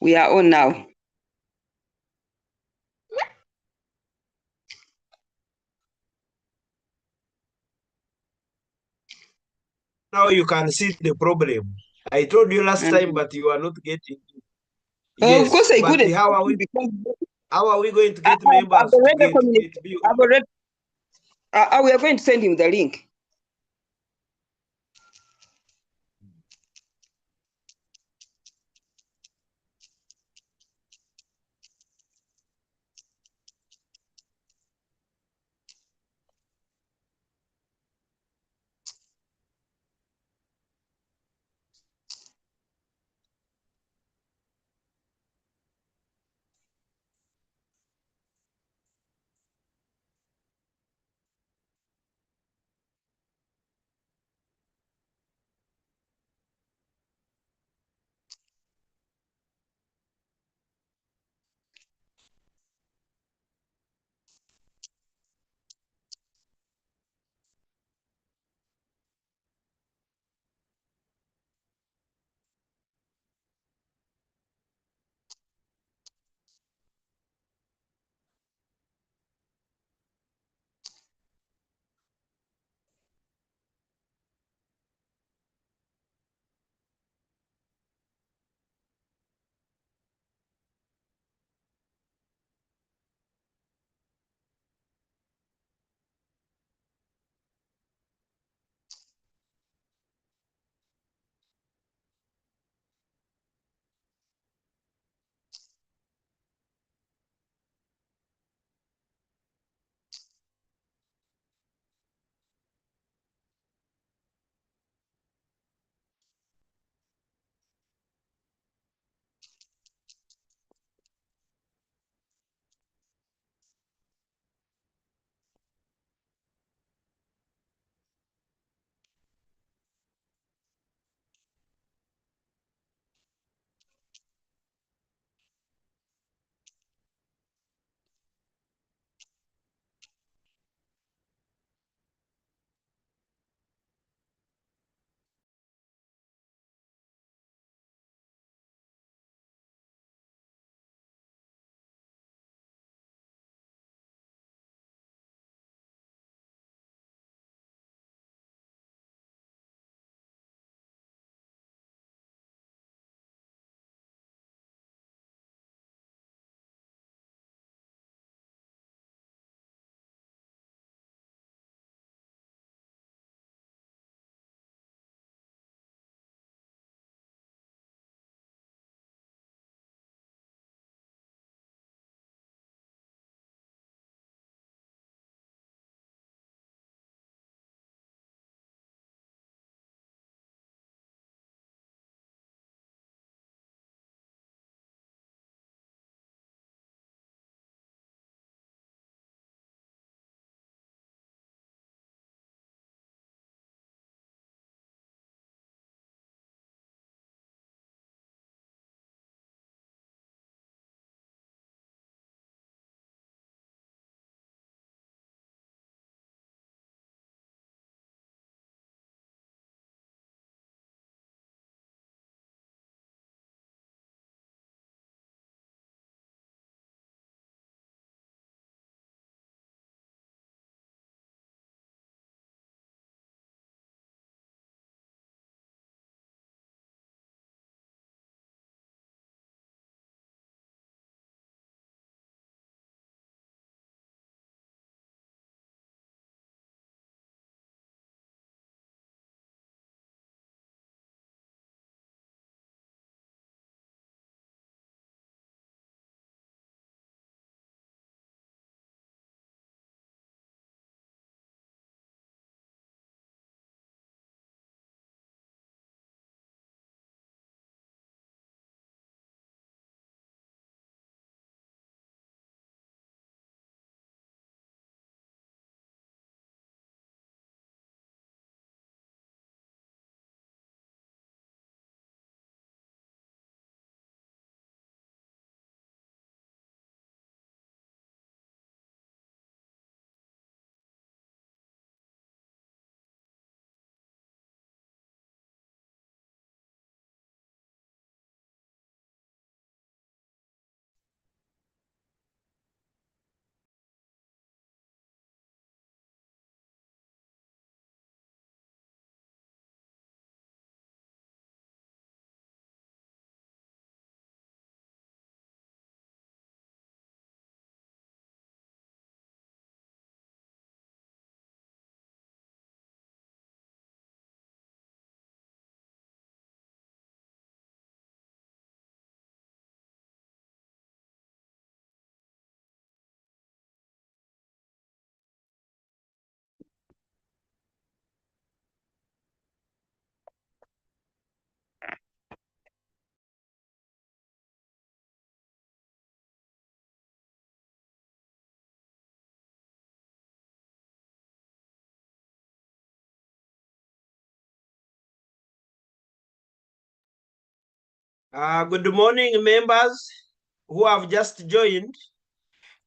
We are on now. Now you can see the problem. I told you last time, Mm. but you are not getting it. Of Yes, course, I but couldn't how are we going to I, get I've members to already get communicated. be I've already. We are going to send him the link. Good morning, members who have just joined.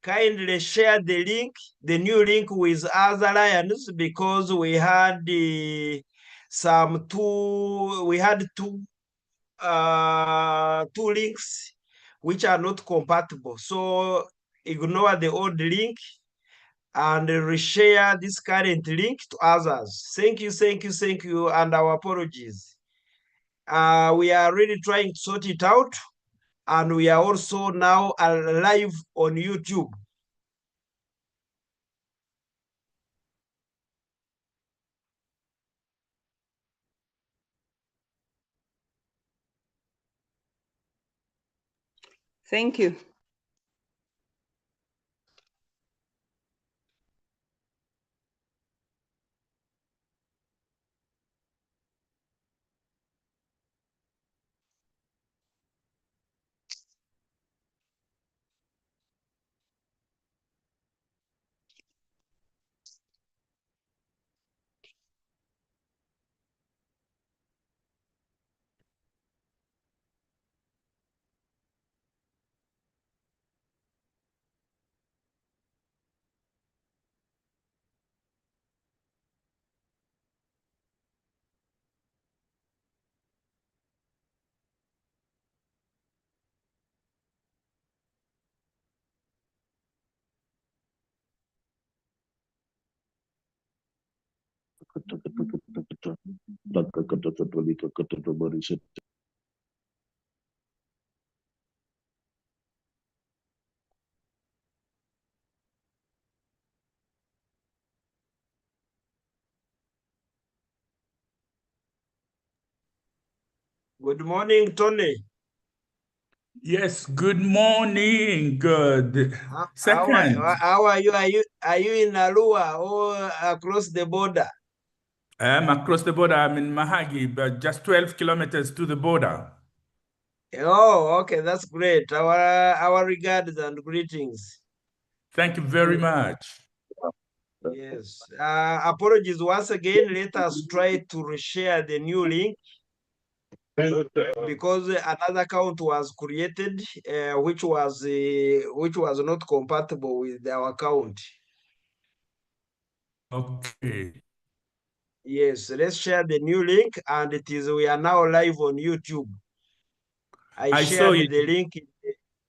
Kindly share the link, the new link with other lions, because we had two links which are not compatible. So ignore the old link and reshare this current link to others. Thank you, and our apologies. We are really trying to sort it out, and we are also now live on YouTube. Thank you. Good morning, Tony. Yes, good morning. Good. How are you? Are you in Arua or across the border? I'm across the border. I'm in Mahagi, but just 12 kilometers to the border. Oh, okay, that's great. Our regards and greetings. Thank you very much. Yes. Apologies once again. Let us try to reshare the new link, because another account was created, which was not compatible with our account. Okay. Yes, let's share the new link, and we are now live on YouTube. I saw shared the link.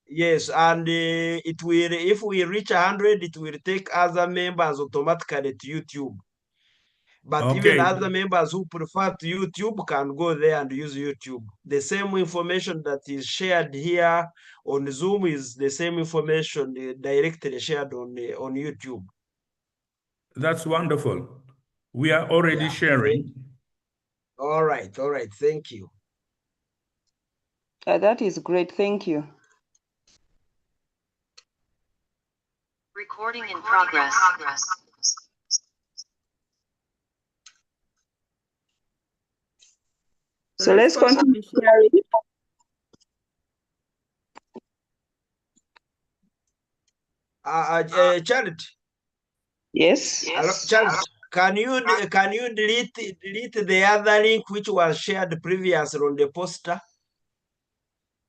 Yes, and it will, if we reach 100, it will take other members automatically to YouTube. But even other members who prefer to YouTube can go there and use YouTube. The same information that is shared here on Zoom is the same information directly shared on YouTube. That's wonderful. We are already sharing. All right. Thank you. That is great. Thank you. Recording in progress. So let's continue sharing. Charity. Yes. Hello, Charity. Can you delete the other link which was shared previously on the poster?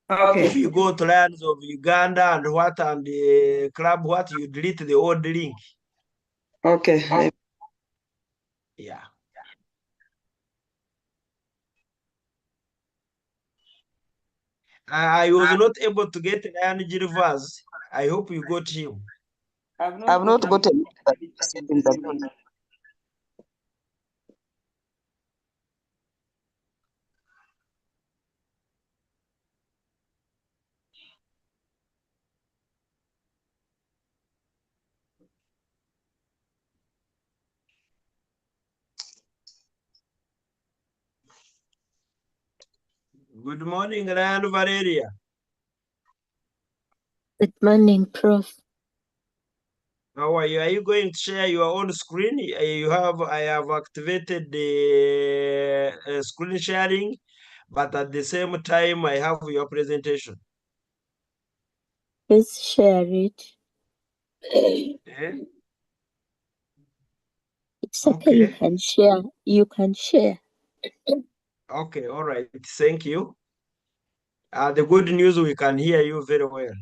Okay. If you go to Lions of Uganda and the club, you delete the old link. Okay. Yeah. I was not able to get Lion Gilvers. I hope you got him. I've not gotten it. Good morning, Lion Valeria. Good morning, Prof. How are you? Are you going to share your own screen? I have activated the screen sharing, but at the same time, I have your presentation. Please share it. It's okay. You can share. You can share. Okay, all right. Thank you. The good news, we can hear you very well.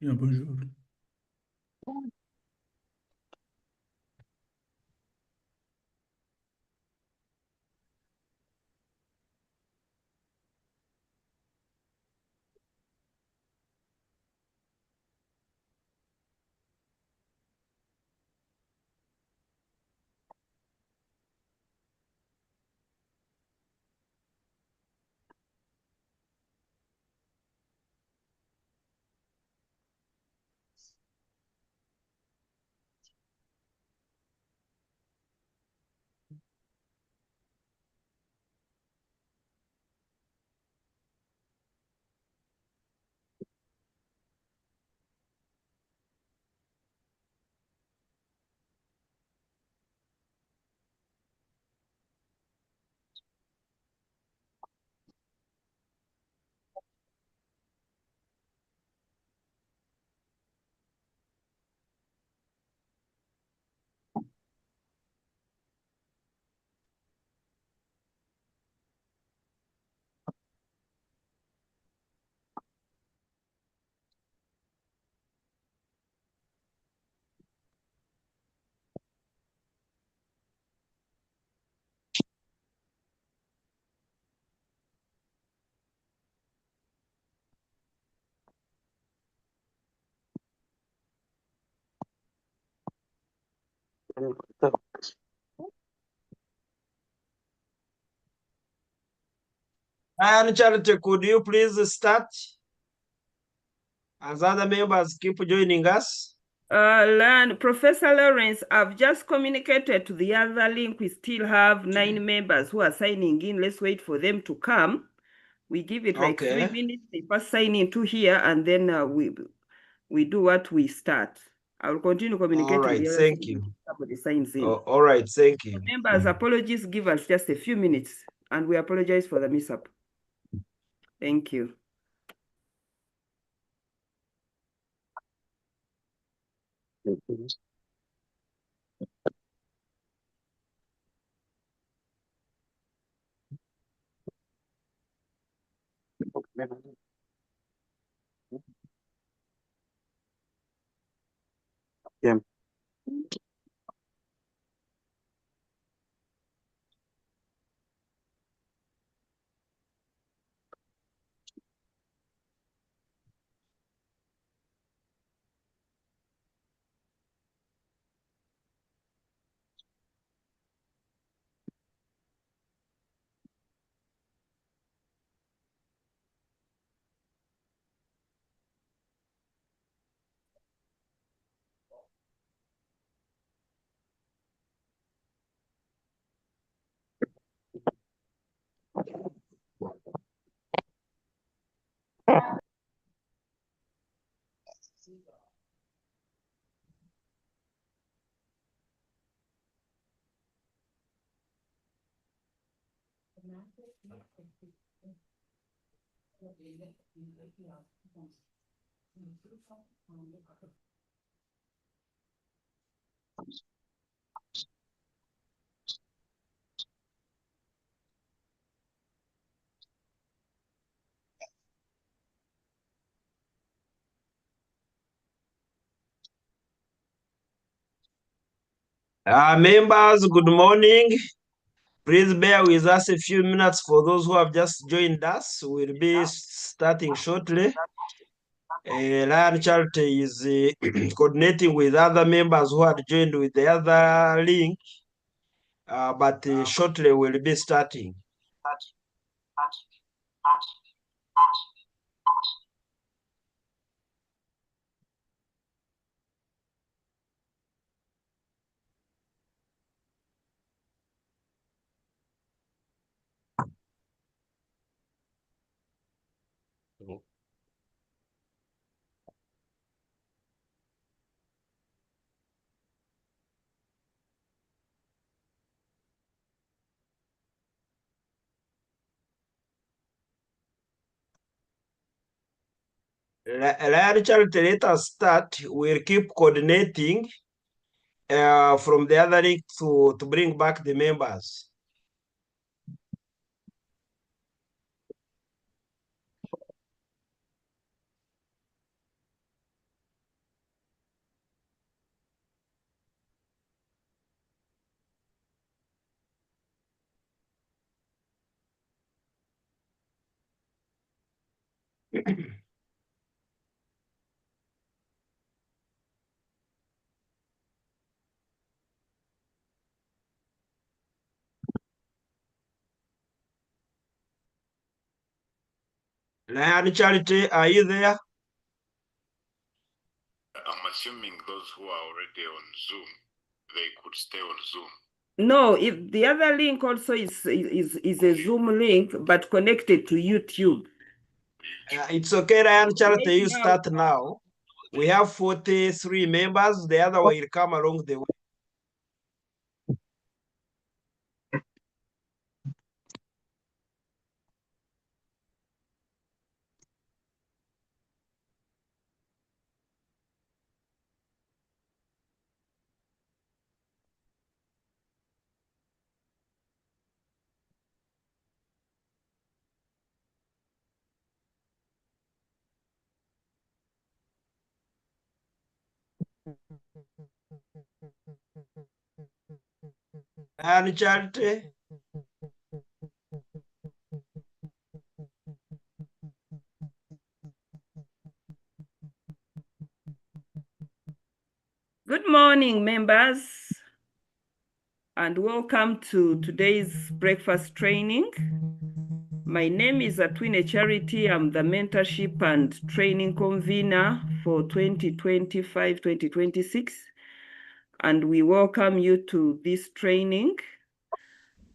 Yeah, bonjour. And Charity, could you please start? As other members keep joining us. Professor Lawrence, I've just communicated to the other link. We still have 9 members who are signing in. Let's wait for them to come. We give it like 3 minutes. They first sign in to here, and then we do what we start. I will continue communicating. All right, thank you. Somebody signs in. All right, thank you. Members, apologies. Give us just a few minutes, and we apologize for the mishap. Thank you. Yeah. Members, good morning. Please bear with us a few minutes for those who have just joined us. We'll be starting shortly. Lion Charity is coordinating with other members who had joined with the other link, but shortly we'll be starting. Lion Charity, let us start. We'll keep coordinating from the other link to bring back the members. Lion Charity, are you there? I'm assuming those who are already on Zoom, they could stay on Zoom. No, if the other link also is a Zoom link, but connected to YouTube. It's okay, Lion Charity, you now, start now. We have 43 members. The other will come along the way. Lion Charity. Good morning, members, and welcome to today's breakfast training. My name is Atwine Charity. I'm the mentorship and training convener for 2025-2026. And we welcome you to this training.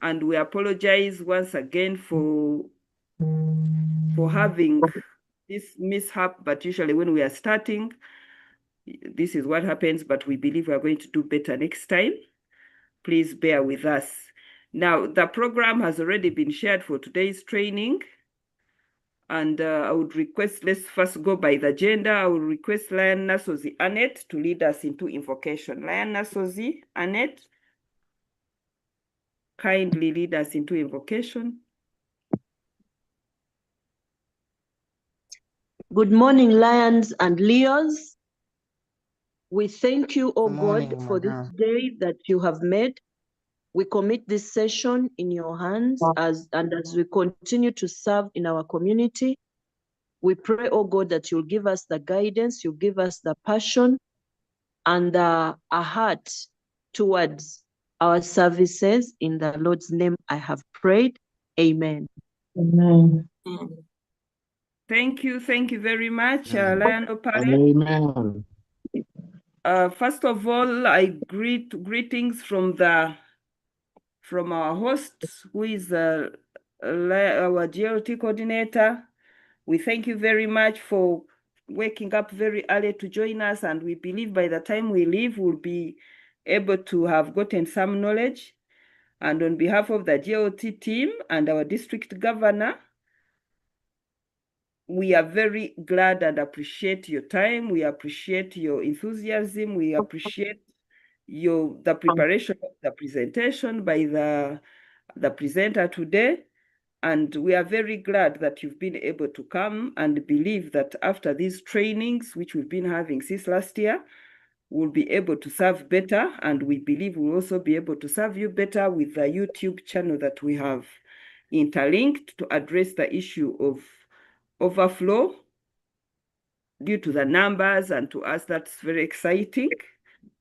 And we apologize once again for having this mishap, but usually when we are starting, this is what happens, but we believe we are going to do better next time. Please bear with us. Now, the program has already been shared for today's training. And I would request, let's first go by the agenda. I will request Lion Nasozi Annette to lead us into invocation. Lion Nasozi Annette, kindly lead us into invocation. Good morning, Lions and Leos. We thank you, O God, for this day that you have made. We commit this session in your hands as we continue to serve in our community. We pray, oh God, that you'll give us the guidance, you'll give us the passion and a heart towards our services. In the Lord's name I have prayed. Amen. Amen. Thank you very much, Lion Opare. Amen. First of all, I greetings from our host, who is our GLT coordinator. We thank you very much for waking up very early to join us, and we believe by the time we leave, we'll be able to have gotten some knowledge. And on behalf of the GLT team and our district governor, we are very glad and appreciate your time. We appreciate your enthusiasm. We appreciate the preparation of the presentation by the presenter today. And we are very glad that you've been able to come, and believe that after these trainings, which we've been having since last year, we'll be able to serve better. And we believe we'll also be able to serve you better with the YouTube channel that we have interlinked to address the issue of overflow due to the numbers, and to us that's very exciting.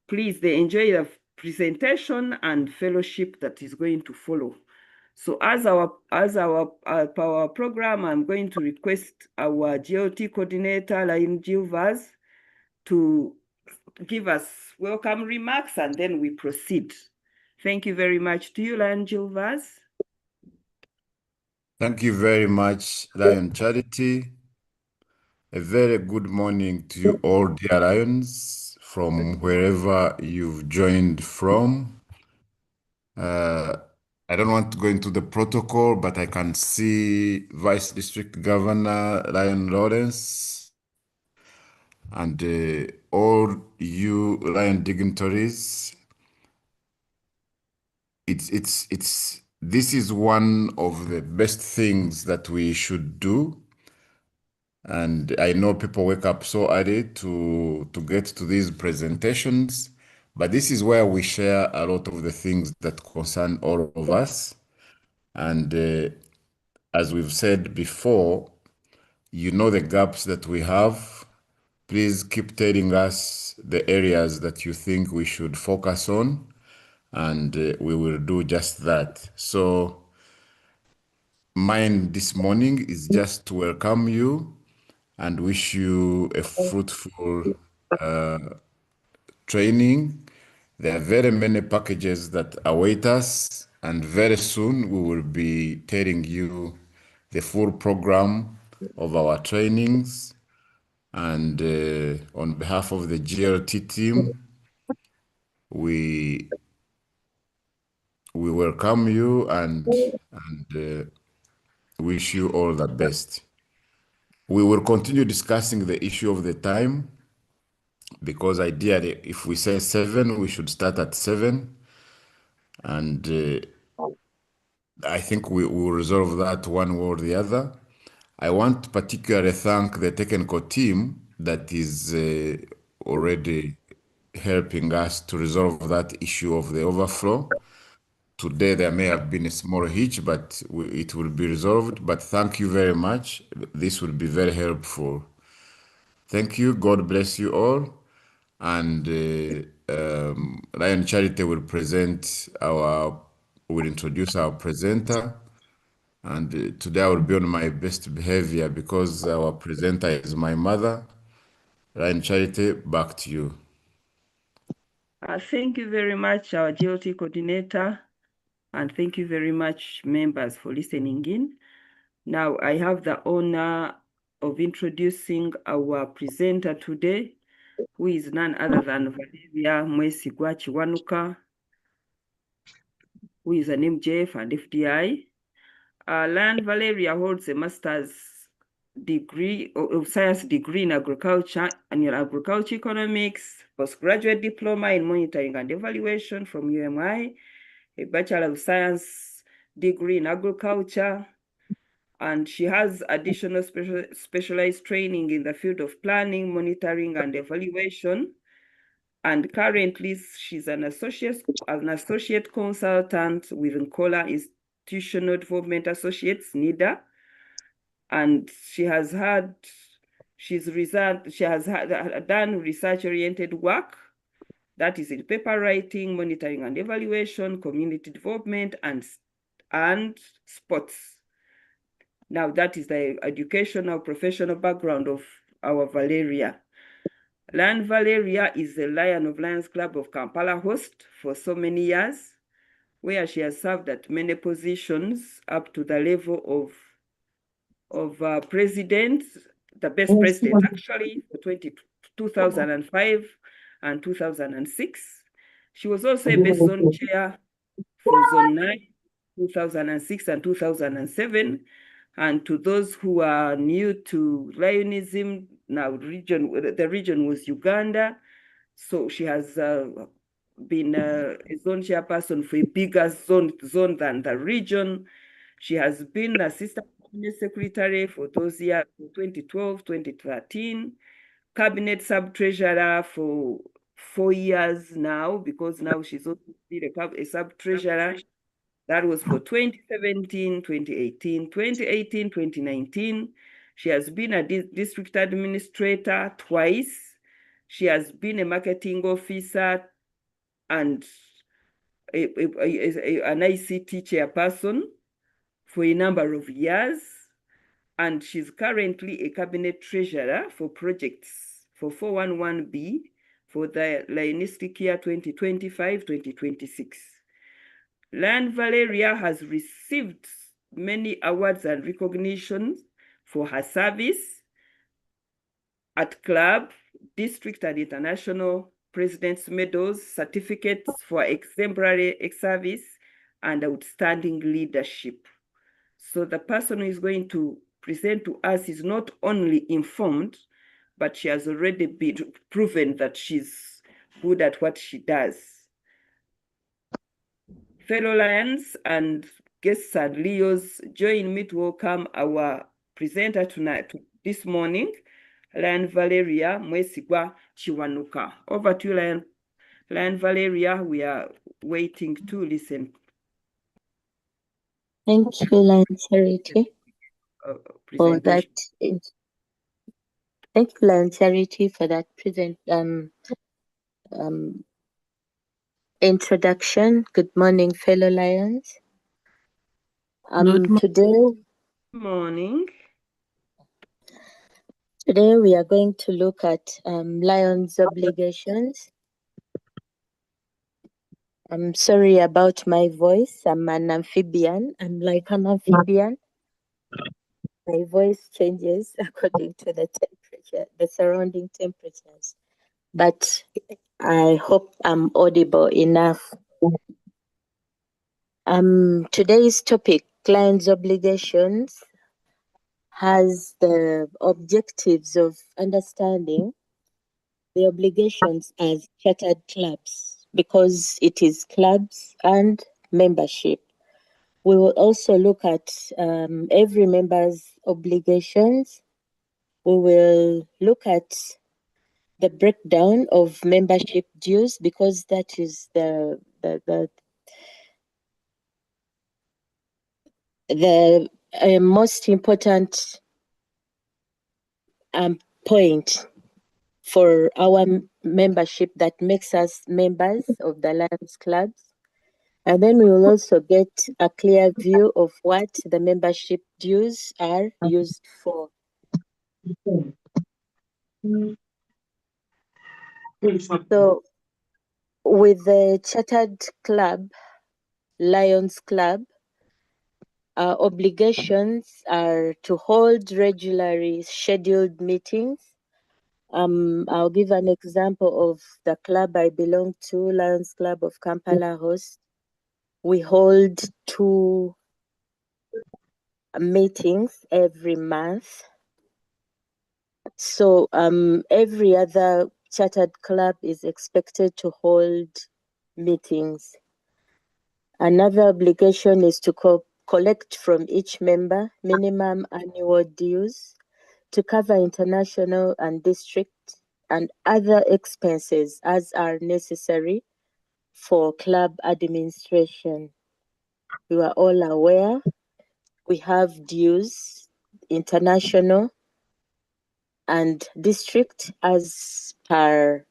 Please enjoy the presentation and fellowship that is going to follow. So as our program, I'm going to request our GLT coordinator, Lion Jill Vaz, to give us welcome remarks, and then we proceed. Thank you very much to you, Lion Jill Vaz. Thank you very much, Lion Charity. A very good morning to you all, dear Lions, from wherever you've joined from. I don't want to go into the protocol, but I can see Vice District Governor Lion Lawrence and all you Lion dignitaries. This is one of the best things that we should do. And I know people wake up so early to get to these presentations, but this is where we share a lot of the things that concern all of us. And as we've said before, You know the gaps that we have. Please keep telling us the areas that you think we should focus on, and we will do just that. So mine this morning is just to welcome you and wish you a fruitful training. There are very many packages that await us, and very soon we will be telling you the full program of our trainings. And on behalf of the GLT team, we welcome you and wish you all the best. We will continue discussing the issue of the time, because ideally, if we say 7, we should start at 7. And I think we will resolve that one way or the other. I want to particularly thank the technical team that is already helping us to resolve that issue of the overflow. Today there may have been a small hitch, but it will be resolved. But thank you very much. This will be very helpful. Thank you. God bless you all. And Lion Charity will introduce our presenter. And today I will be on my best behavior because our presenter is my mother. Lion Charity, back to you. Thank you very much, our GLT coordinator. And thank you very much, members, for listening in. Now, I have the honor of introducing our presenter today, who is none other than Valeria Mwesigwa Chiwanuka, who is an MJF and FDI. Lion Valeria holds a master's degree of science degree in agriculture and in agriculture economics, postgraduate diploma in monitoring and evaluation from UMI, a Bachelor of Science degree in agriculture, and she has additional specialized training in the field of planning, monitoring, and evaluation. And currently, she's an associate consultant with Nkola Institutional Development Associates, NIDA, and she has done research-oriented work, that is in paper writing, monitoring and evaluation, community development, and sports. Now, that is the educational professional background of our Valeria. Lion Valeria is the Lion of Lions Club of Kampala host for so many years, where she has served at many positions up to the level of president, the best president actually, for 2005 and 2006. She was also a best zone chair for Zone 9, 2006 and 2007. And to those who are new to Lionism, now the region was Uganda. So she has been a zone chairperson for a bigger zone than the region. She has been assistant cabinet secretary for those years, 2012, 2013, cabinet sub-treasurer for 4 years now, because now she's also a sub-treasurer. That was for 2017, 2018, 2018, 2019. She has been a district administrator twice. She has been a marketing officer and an ICT chairperson for a number of years. And she's currently a cabinet treasurer for projects for 411B for the Lionistic year 2025-2026. Lion Valeria has received many awards and recognitions for her service at club, district, and international president's medals, certificates for exemplary service, and outstanding leadership. So the person who is going to present to us is not only informed, but she has already been proven that she's good at what she does. Fellow Lions and guests and Leos, join me to welcome our presenter this morning, Lion Valeria Mwesigwa Chiwanuka. Over to you, Lion Valeria. We are waiting to listen. Thank you, Lion Charity, for that Thank you, Lion Charity, for that introduction. Good morning, fellow Lions. Morning. Today we are going to look at Lions' obligations. I'm sorry about my voice. I'm an amphibian. I'm like an amphibian. My voice changes according to the temperature, the surrounding temperatures. But I hope I'm audible enough. Today's topic, Lions' obligations, has the objectives of understanding the obligations as chartered clubs, because it is clubs and membership. We will also look at every member's obligations. We will look at the breakdown of membership dues, because that is the most important point for our membership that makes us members of the Lions clubs. And then we will also get a clear view of what the membership dues are used for. So with the chartered club, Lions Club, our obligations are to hold regularly scheduled meetings. I'll give an example of the club I belong to, Lions Club of Kampala Host. We hold 2 meetings every month. So every other chartered club is expected to hold meetings. Another obligation is to collect from each member minimum annual dues to cover international and district and other expenses as are necessary for club administration. You are all aware we have dues, international and district, as per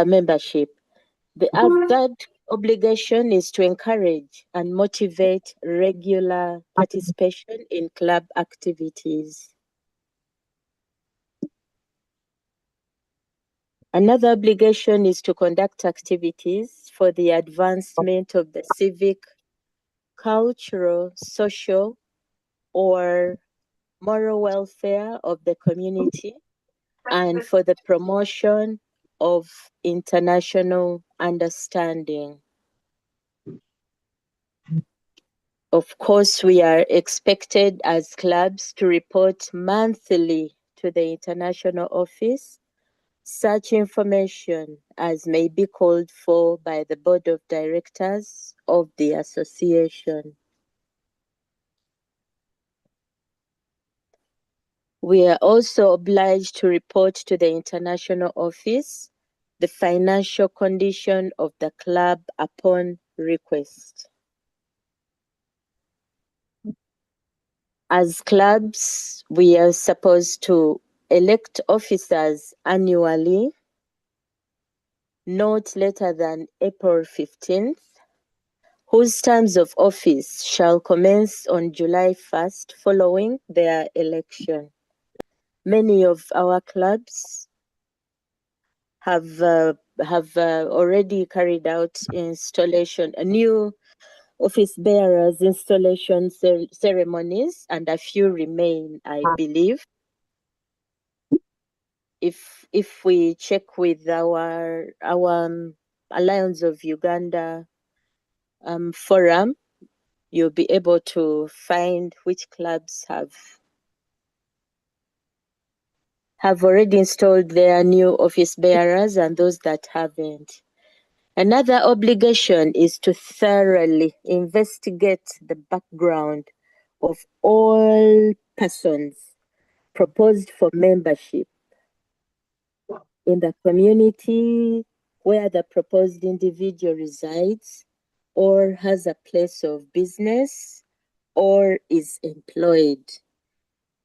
membership. The third obligation is to encourage and motivate regular participation in club activities. Another obligation is to conduct activities for the advancement of the civic, cultural, social, or moral welfare of the community, and for the promotion of international understanding. Of course, we are expected as clubs to report monthly to the international office such information as may be called for by the board of directors of the association. We are also obliged to report to the international office the financial condition of the club upon request. As clubs, we are supposed to elect officers annually, not later than April 15th, whose terms of office shall commence on July 1st following their election. Many of our clubs have already carried out installation, new office bearers installation ceremonies, and a few remain, I believe. If we check with our Alliance of Uganda forum, you'll be able to find which clubs have already installed their new office bearers and those that haven't. Another obligation is to thoroughly investigate the background of all persons proposed for membership in the community where the proposed individual resides or has a place of business or is employed.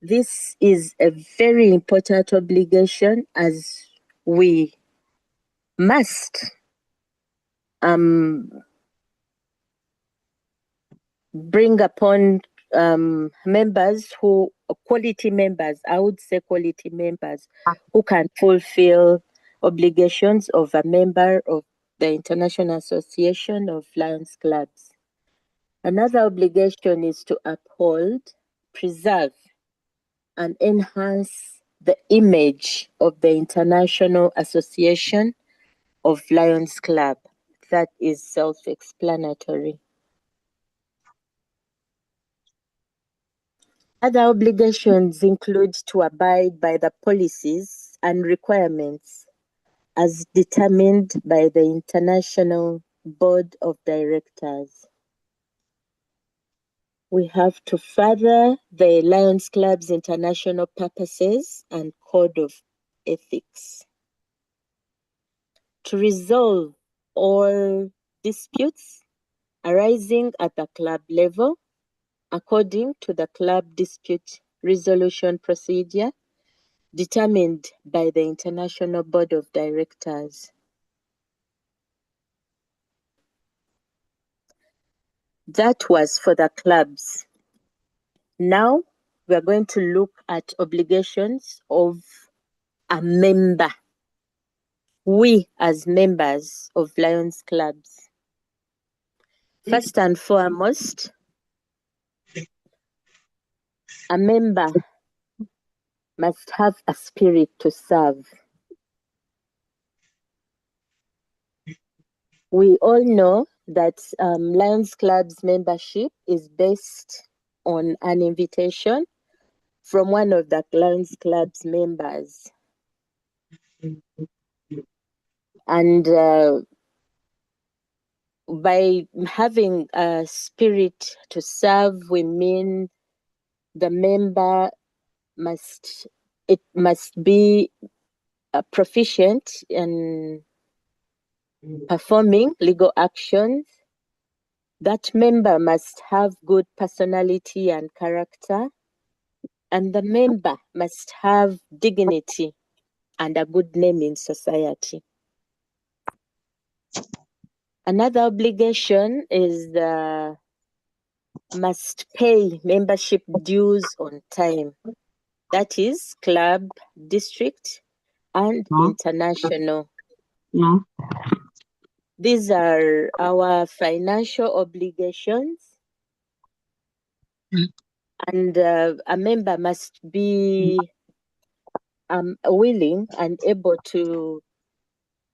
This is a very important obligation, as we must bring upon members who, quality members, I would say quality members, who can fulfill obligations of a member of the International Association of Lions Clubs. Another obligation is to uphold, preserve, and enhance the image of the International Association of Lions Club. That is self-explanatory. Other obligations include to abide by the policies and requirements as determined by the International Board of Directors. We have to further the Lions Club's international purposes and code of ethics. To resolve all disputes arising at the club level according to the club dispute resolution procedure determined by the International Board of Directors. That was for the clubs. Now we are going to look at obligations of a member. We as members of Lions Clubs. First and foremost, a member must have a spirit to serve. We all know that Lions Club's membership is based on an invitation from one of the Lions Club's members. And by having a spirit to serve, we mean the member must be proficient in performing legal actions. That member must have good personality and character, and the member must have dignity and a good name in society. Another obligation is must pay membership dues on time. That is club, district, and international. These are our financial obligations. And a member must be willing and able to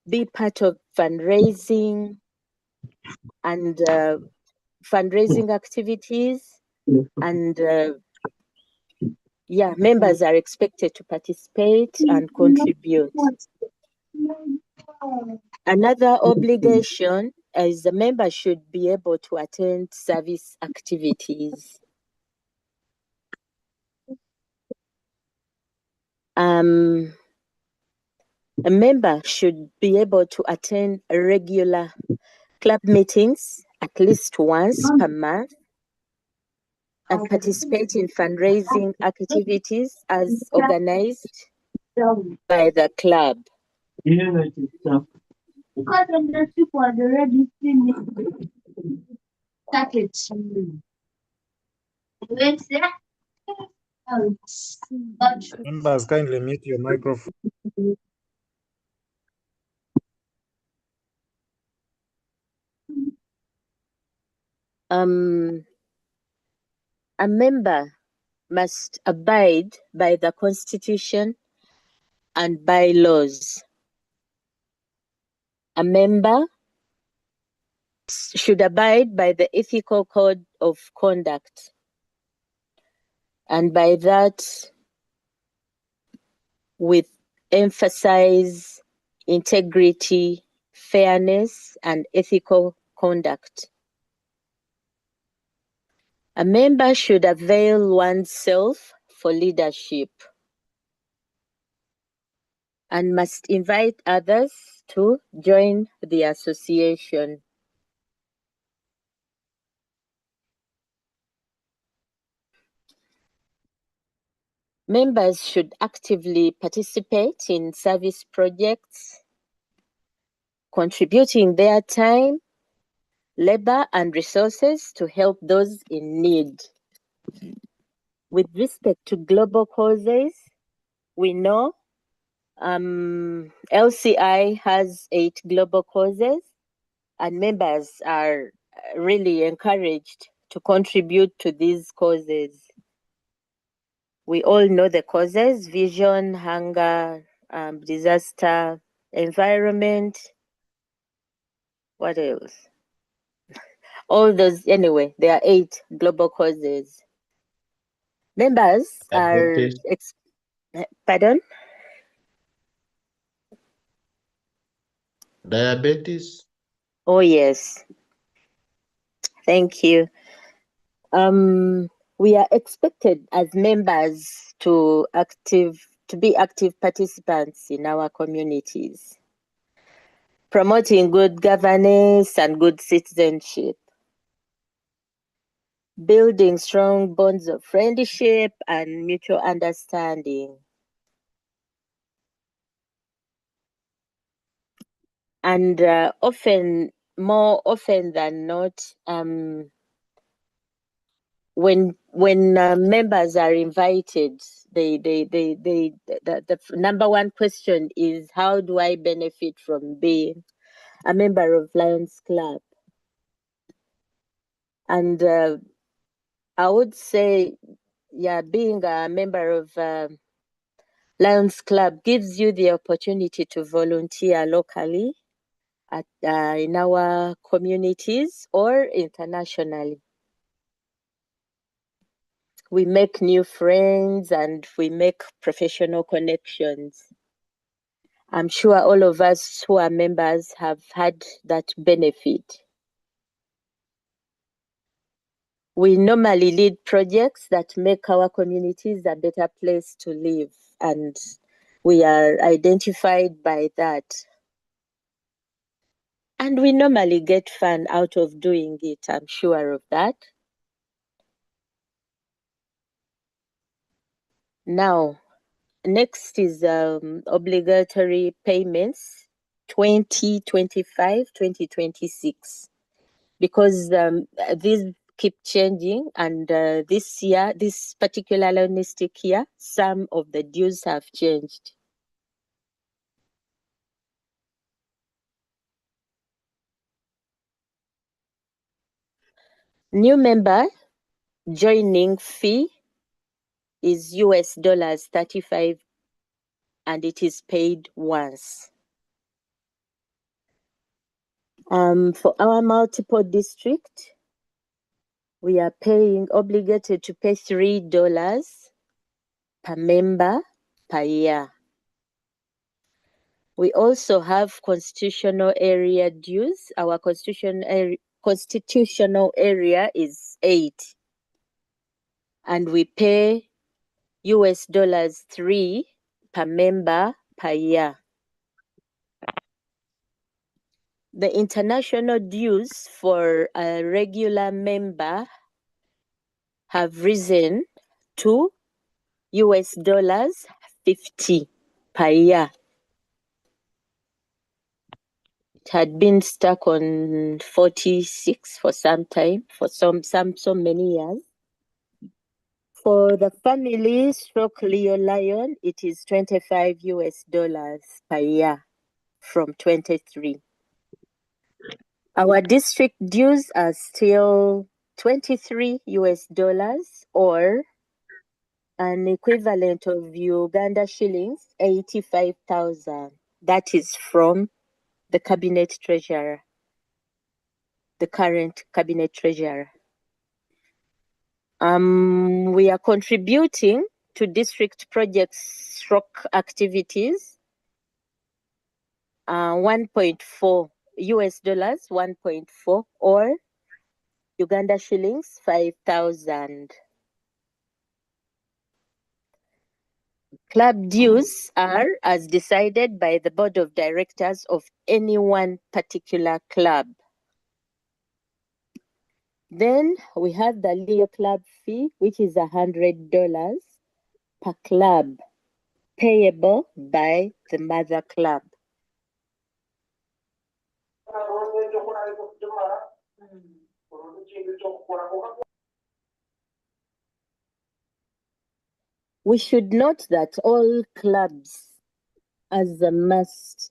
be part of fundraising and fundraising activities. And members are expected to participate and contribute. Another obligation is the member should be able to attend service activities. A member should be able to attend regular club meetings at least once per month and participate in fundraising activities as organized by the club. Members, kindly mute your microphone. A member must abide by the Constitution and bylaws. A member should abide by the ethical code of conduct. And by that, with emphasize integrity, fairness, and ethical conduct. A member should avail oneself for leadership and must invite others to join the association. Members should actively participate in service projects, contributing their time, labor, and resources to help those in need. With respect to global causes, we know LCI has 8 global causes, and members are really encouraged to contribute to these causes. We all know the causes: vision, hunger, disaster, environment. What else? All those, anyway, there are 8 global causes. Members are, pardon? Diabetes. Oh, yes. Thank you. We are expected as members to be active participants in our communities, promoting good governance and good citizenship, building strong bonds of friendship and mutual understanding, and more often than not, when members are invited, the number one question is, how do I benefit from being a member of Lions Club? And I would say, yeah, being a member of Lions Club gives you the opportunity to volunteer locally in our communities or internationally. We make new friends and we make professional connections. I'm sure all of us who are members have had that benefit. We normally lead projects that make our communities a better place to live, and we are identified by that. And we normally get fun out of doing it, I'm sure of that. Now, next is obligatory payments 2025-2026, because these keep changing, and this year, this particular loanistic year, some of the dues have changed. New member joining fee is $35, and it is paid once. For our multiple district, we are obligated to pay $3 per member per year. We also have constitutional area dues. Our constitutional area is 8, and we pay $3 per member per year. The international dues for a regular member have risen to $50 per year. It had been stuck on 46 for some time, for so many years. For the family Leo Lion, it is $25 per year from 23. Our district dues are still $23 or an equivalent of Uganda shillings 85,000. That is from the cabinet treasurer, the current cabinet treasurer. We are contributing to district projects activities, $1.4 1.4 or Uganda shillings 5,000. Club dues are as decided by the board of directors of any one particular club. Then we have the Leo Club fee, which is $100. per club, payable by the mother club. We should note that all clubs, as a must,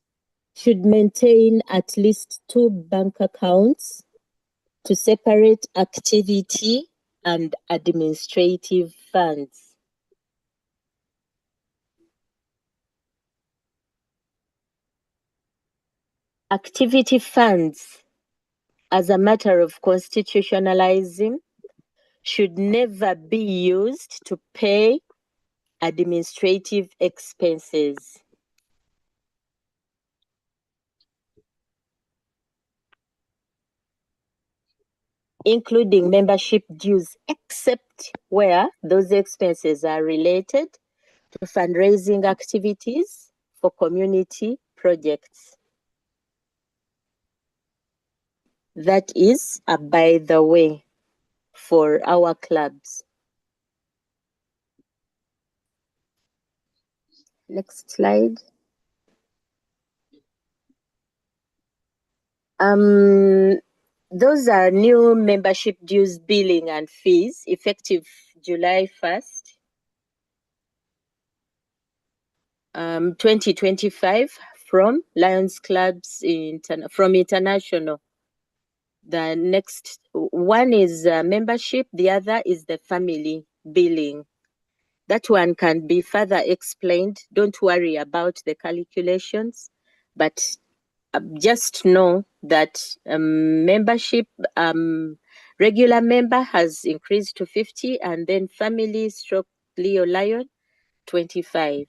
should maintain at least 2 bank accounts to separate activity and administrative funds. Activity funds, as a matter of constitutionalizing, should never be used to pay administrative expenses. Including membership dues, except where those expenses are related to fundraising activities for community projects. That is a by the way for our clubs. Next slide. Those are new membership dues, billing and fees effective July 1st, 2025 from Lions Clubs from International. The next one is membership, the other is the family billing. That one can be further explained. Don't worry about the calculations, but just know that membership, regular member has increased to 50, and then family stroke Leo Lion, 25.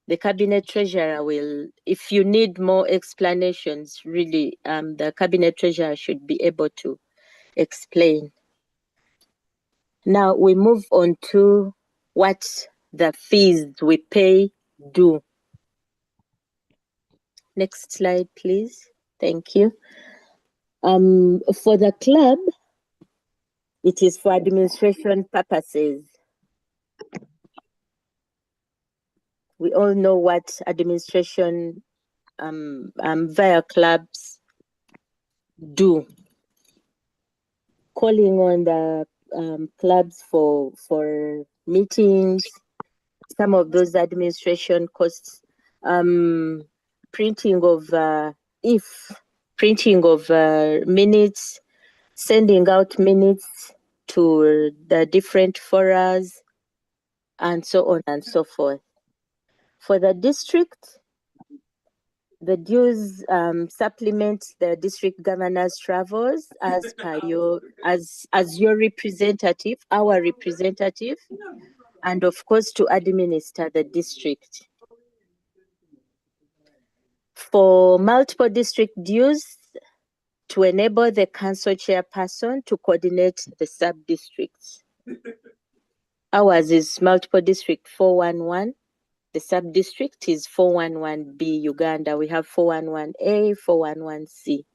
The cabinet treasurer will, if you need more explanations, really, the cabinet treasurer should be able to explain. Now we move on to what the fees we pay do. Next slide, please. Thank you. For the club, it is for administration purposes. We all know what administration via clubs do. Calling on the clubs for meetings, some of those administration costs, printing of minutes, sending out minutes to the different forums, and so on and so forth. For the district, the dues supplement the district governor's travels as per your representative, our representative, and of course to administer the district. For multiple district dues, to enable the council chairperson to coordinate the sub-districts. Ours is multiple district 411. The sub-district is 411B, Uganda. We have 411A, 411C.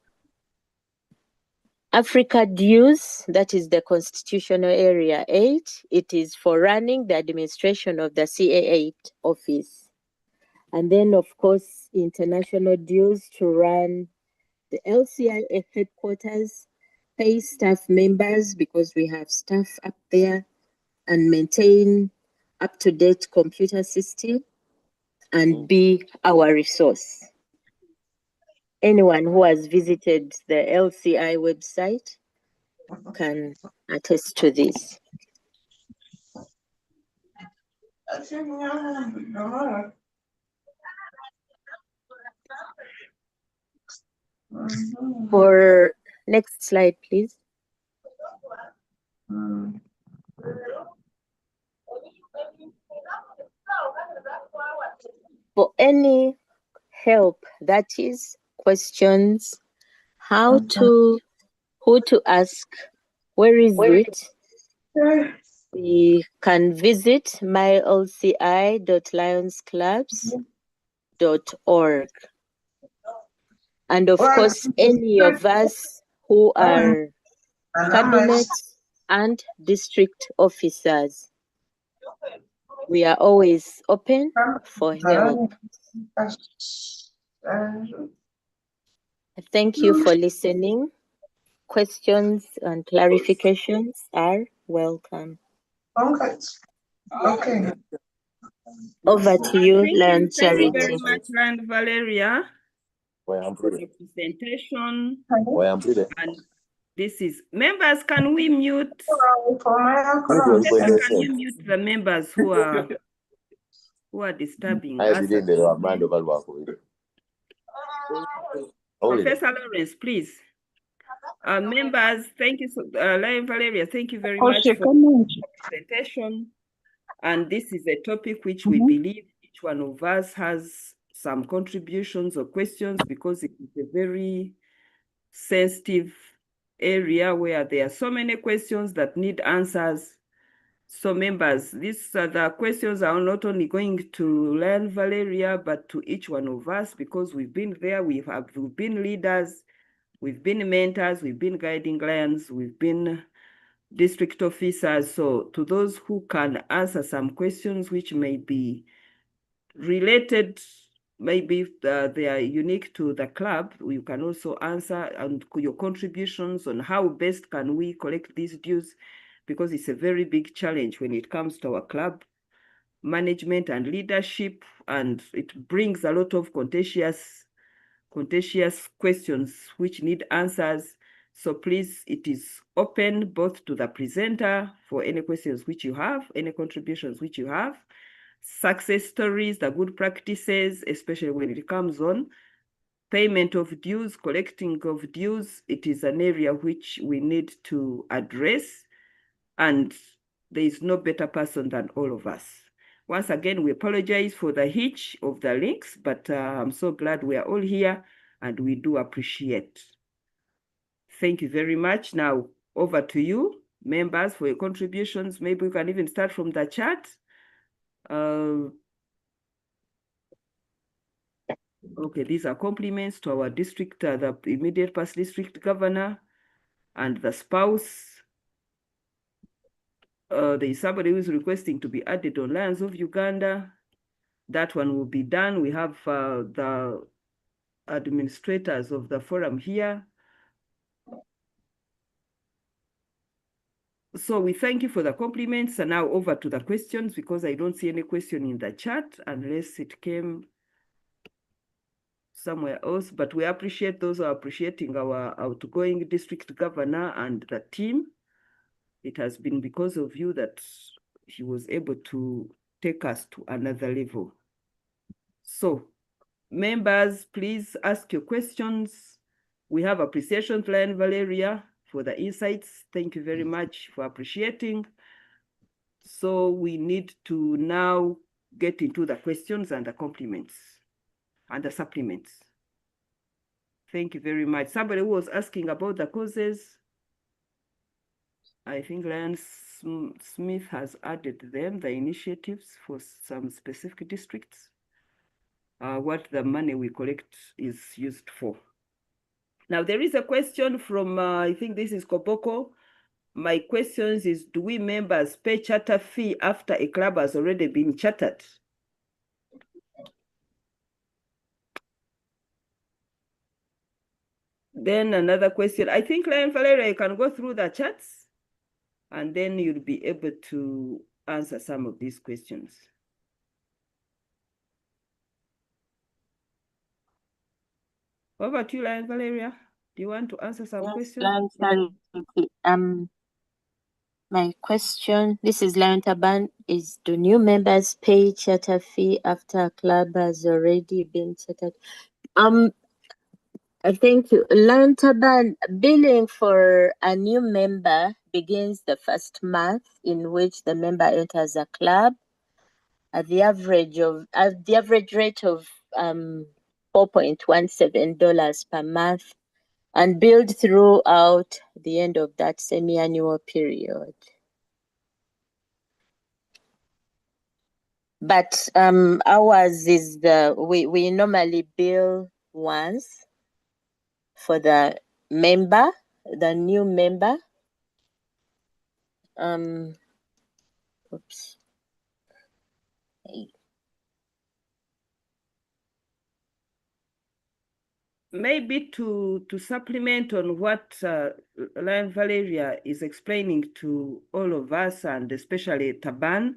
Africa dues, that is the constitutional area 8. It is for running the administration of the CA8 office. And then, of course, international dues to run the LCI headquarters, pay staff members because we have staff up there, and maintain up-to-date computer system, and be our resource. Anyone who has visited the LCI website can attest to this. For next slide, please. For any help, that is questions, who to ask, where is it? We can visit mylci.lionsclubs.org. And of course, any of us who are cabinet and district officers We are always open for help. Thank you for listening. Questions and clarifications are welcome. Okay. Over to you, Thank Lion you very Charity. much, Land Valeria, for the presentation. And this is members. Can we mute? Professor, can you mute the members who are disturbing us? Professor Lawrence, please. Members, thank you, Lion Valeria. Thank you very much for the presentation. And this is a topic which we believe each one of us has some contributions or questions, because it is a very sensitive area where there are so many questions that need answers. So members, these are the questions are not only going to Lion Valeria, but to each one of us, because we've been there, we've been leaders, we've been mentors, we've been guiding lions, we've been district officers. So to those who can answer some questions which may be related, maybe they are unique to the club, you can also answer, and your contributions on how best can we collect these dues, because it's a very big challenge when it comes to our club management and leadership, and it brings a lot of contentious questions which need answers. So please, it is open both to the presenter for any questions which you have, any contributions which you have, success stories, the good practices, especially when it comes on payment of dues, collecting of dues. It is an area which we need to address, and there is no better person than all of us. Once again, we apologize for the hitch of the links, but I'm so glad we are all here, and we do appreciate. Thank you very much. Now, over to you, members, for your contributions. Maybe we can even start from the chat. Okay, these are compliments to our district, the immediate past district governor and the spouse. There is somebody who is requesting to be added on Lions of Uganda. That one will be done. We have the administrators of the forum here. So we thank you for the compliments, and now over to the questions, because I don't see any question in the chat unless it came somewhere else. But we appreciate those who are appreciating our outgoing district governor and the team. It has been because of you that he was able to take us to another level. So members, please ask your questions. We have appreciation to Lion Valeria for the insights. Thank you very much for appreciating. So we need to now get into the questions and the compliments and the supplements. Thank you very much. Somebody who was asking about the causes, I think Lion Smith has added them, the initiatives for some specific districts, what the money we collect is used for. Now, there is a question from, I think this is Koboko. My question is, do we members pay charter fee after a club has already been chartered? Then another question. I think, Lion Valeria, you can go through the chats, and then you'll be able to answer some of these questions. Over to you, Lion Valeria. Do you want to answer some questions? My question, this is Lion Taban, is do new members pay charter fee after a club has already been chartered? Thank you. Lion Taban, billing for a new member begins the first month in which the member enters a club at the average rate of $4.17 per month, and billed throughout the end of that semi-annual period. But ours is we normally bill once for the member, the new member. Oops. Maybe to supplement on what Lion Valeria is explaining to all of us, and especially Taban,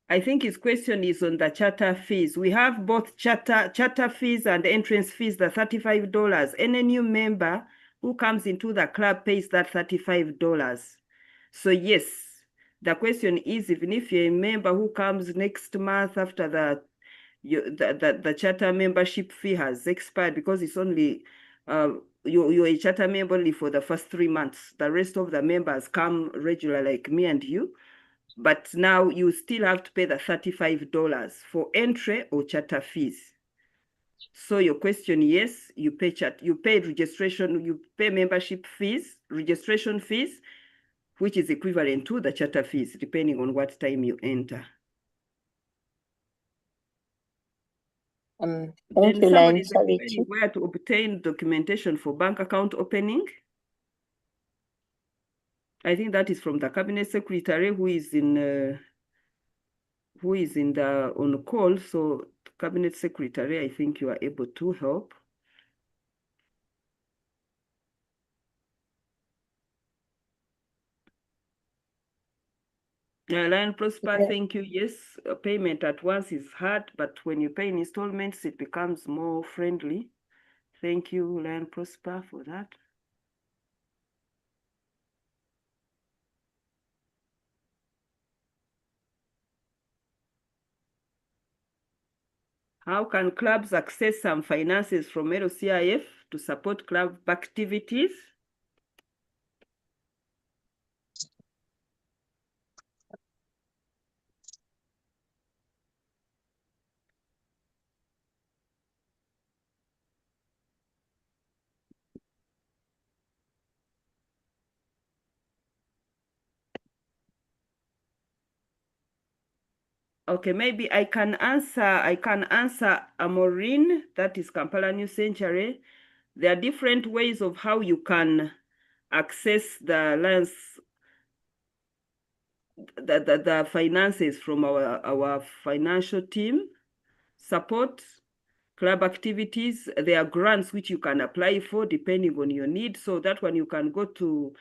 I think his question is on the charter fees. We have both charter fees and entrance fees, the $35. Any new member who comes into the club pays that $35. So yes, the question is, even if you're a member who comes next month after the charter membership fee has expired, because it's only you're a charter member only for the first 3 months. The rest of the members come regular like me and you, but now you still have to pay the $35 for entry or charter fees. So your question, yes, you pay registration, you pay membership fees, registration fees, which is equivalent to the charter fees, depending on what time you enter. Thank you, Lion Charity. Where to obtain documentation for bank account opening. I think that is from the cabinet secretary who is on call. So cabinet secretary, I think you are able to help. Lion Prosper, thank you. Yes, payment at once is hard, but when you pay in installments, it becomes more friendly. Thank you, Lion Prosper, for that. How can clubs access some finances from LCIF to support club activities? Okay, maybe I can answer Maureen, that is Kampala New Century. There are different ways of how you can access the finances from our financial team. Support club activities. There are grants which you can apply for depending on your need. So that one you can go to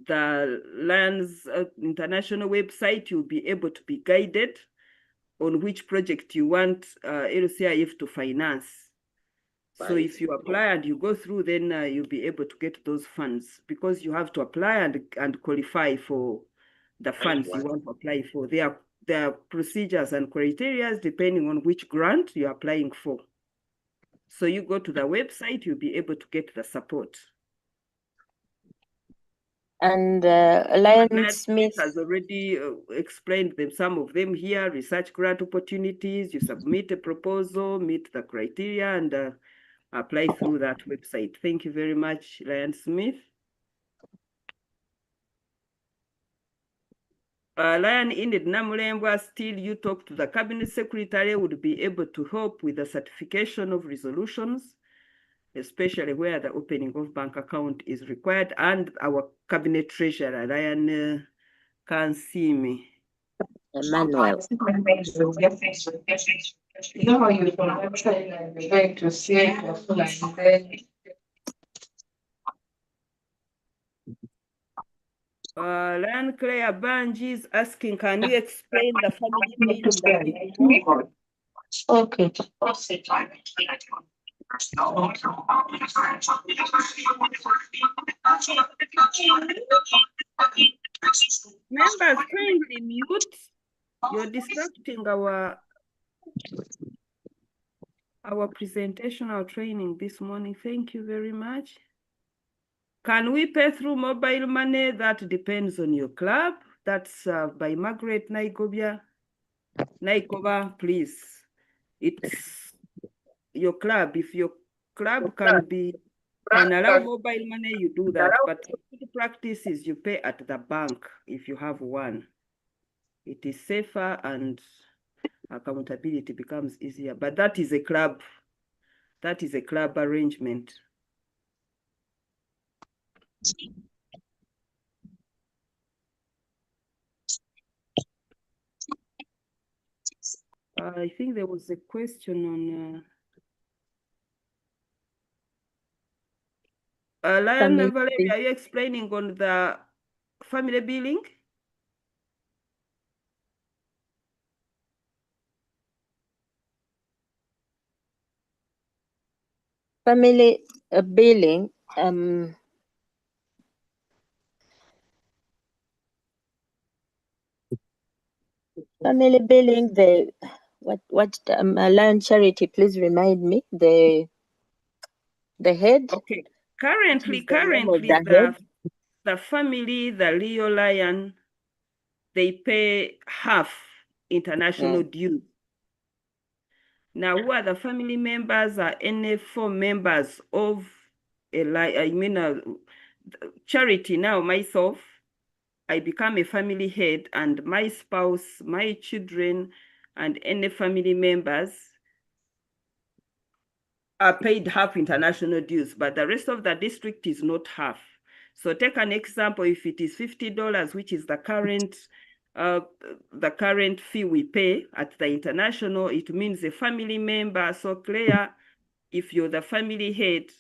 the Lions International website. You'll be able to be guided on which project you want LCIF to finance. So if you apply and you go through, then you'll be able to get those funds, because you have to apply and qualify for the funds you want to apply for. There are procedures and criteria depending on which grant you're applying for. So you go to the website, you'll be able to get the support. And Lion Smith has already explained them, some of them here. Research grant opportunities, you submit a proposal, meet the criteria, and apply through that website. Thank you very much, Lion Smith. Lion Inid Namulembwa, still you talk to the cabinet secretary, would be able to help with the certification of resolutions, especially where the opening of bank account is required, and our cabinet treasurer, Lion Kansimi. Emmanuel. Lion Claire Banji is asking, can you explain the family paying? Okay. Members, kindly mute. You're distracting our presentational training this morning. Thank you very much. Can we pay through mobile money? That depends on your club. That's by Margaret Naikobia. Naikoba, please. It's your club. If your club can allow mobile money, you do that. But the practice is you pay at the bank if you have one. It is safer and accountability becomes easier. But that is a club. That is a club arrangement. I think there was a question on Lion Valerie, are you explaining on the family billing? Family billing, family billing, what Lion Charity, please remind me, the head? Okay, currently the family, the Leo Lion, they pay half international dues. Now, who are the family members? Are any 4 members of a charity? Now, myself, I become a family head, and my spouse, my children, and any family members are paid half international dues, but the rest of the district is not half. So take an example, if it is $50, which is the current fee we pay at the international, it means a family member. So Claire, if you're the family head,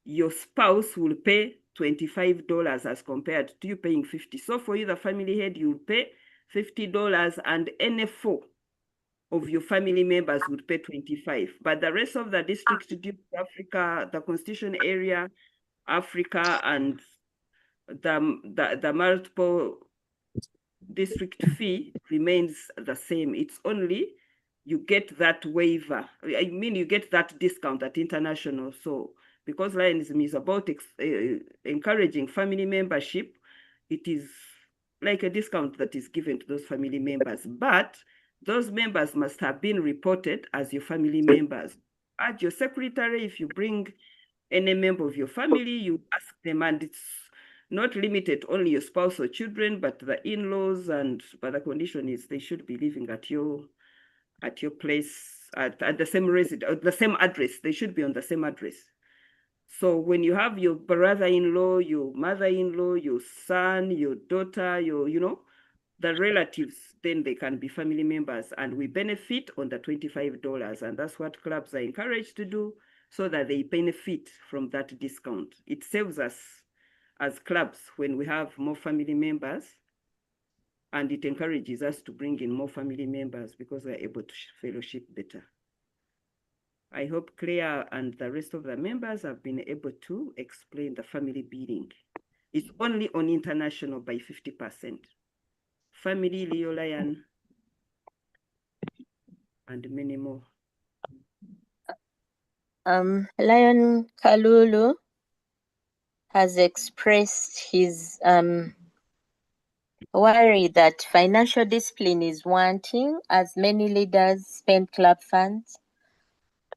your spouse will pay $25 as compared to you paying $50. So for you, the family head, you'll pay $50, and any 4 of your family members would pay 25. But the rest of the district, due to Africa, the constitution area, Africa, and the multiple district fee remains the same. It's only you get that waiver. I mean, you get that discount at international. So because Lionism is about encouraging family membership, it is like a discount that is given to those family members. But those members must have been reported as your family members. At your secretary, if you bring any member of your family, you ask them, and it's not limited only your spouse or children, but the in-laws, but the condition is they should be living at your place at the same address. They should be on the same address. So when you have your brother-in-law, your mother-in-law, your son, your daughter, the relatives, then they can be family members, and we benefit on the $25. And that's what clubs are encouraged to do, so that they benefit from that discount. It saves us as clubs when we have more family members, and it encourages us to bring in more family members because we're able to fellowship better. I hope Claire and the rest of the members have been able to explain the family billing. It's only on international by 50%. Family, Leo Lion, and many more. Lion Kalulu has expressed his worry that financial discipline is wanting, as many leaders spend club funds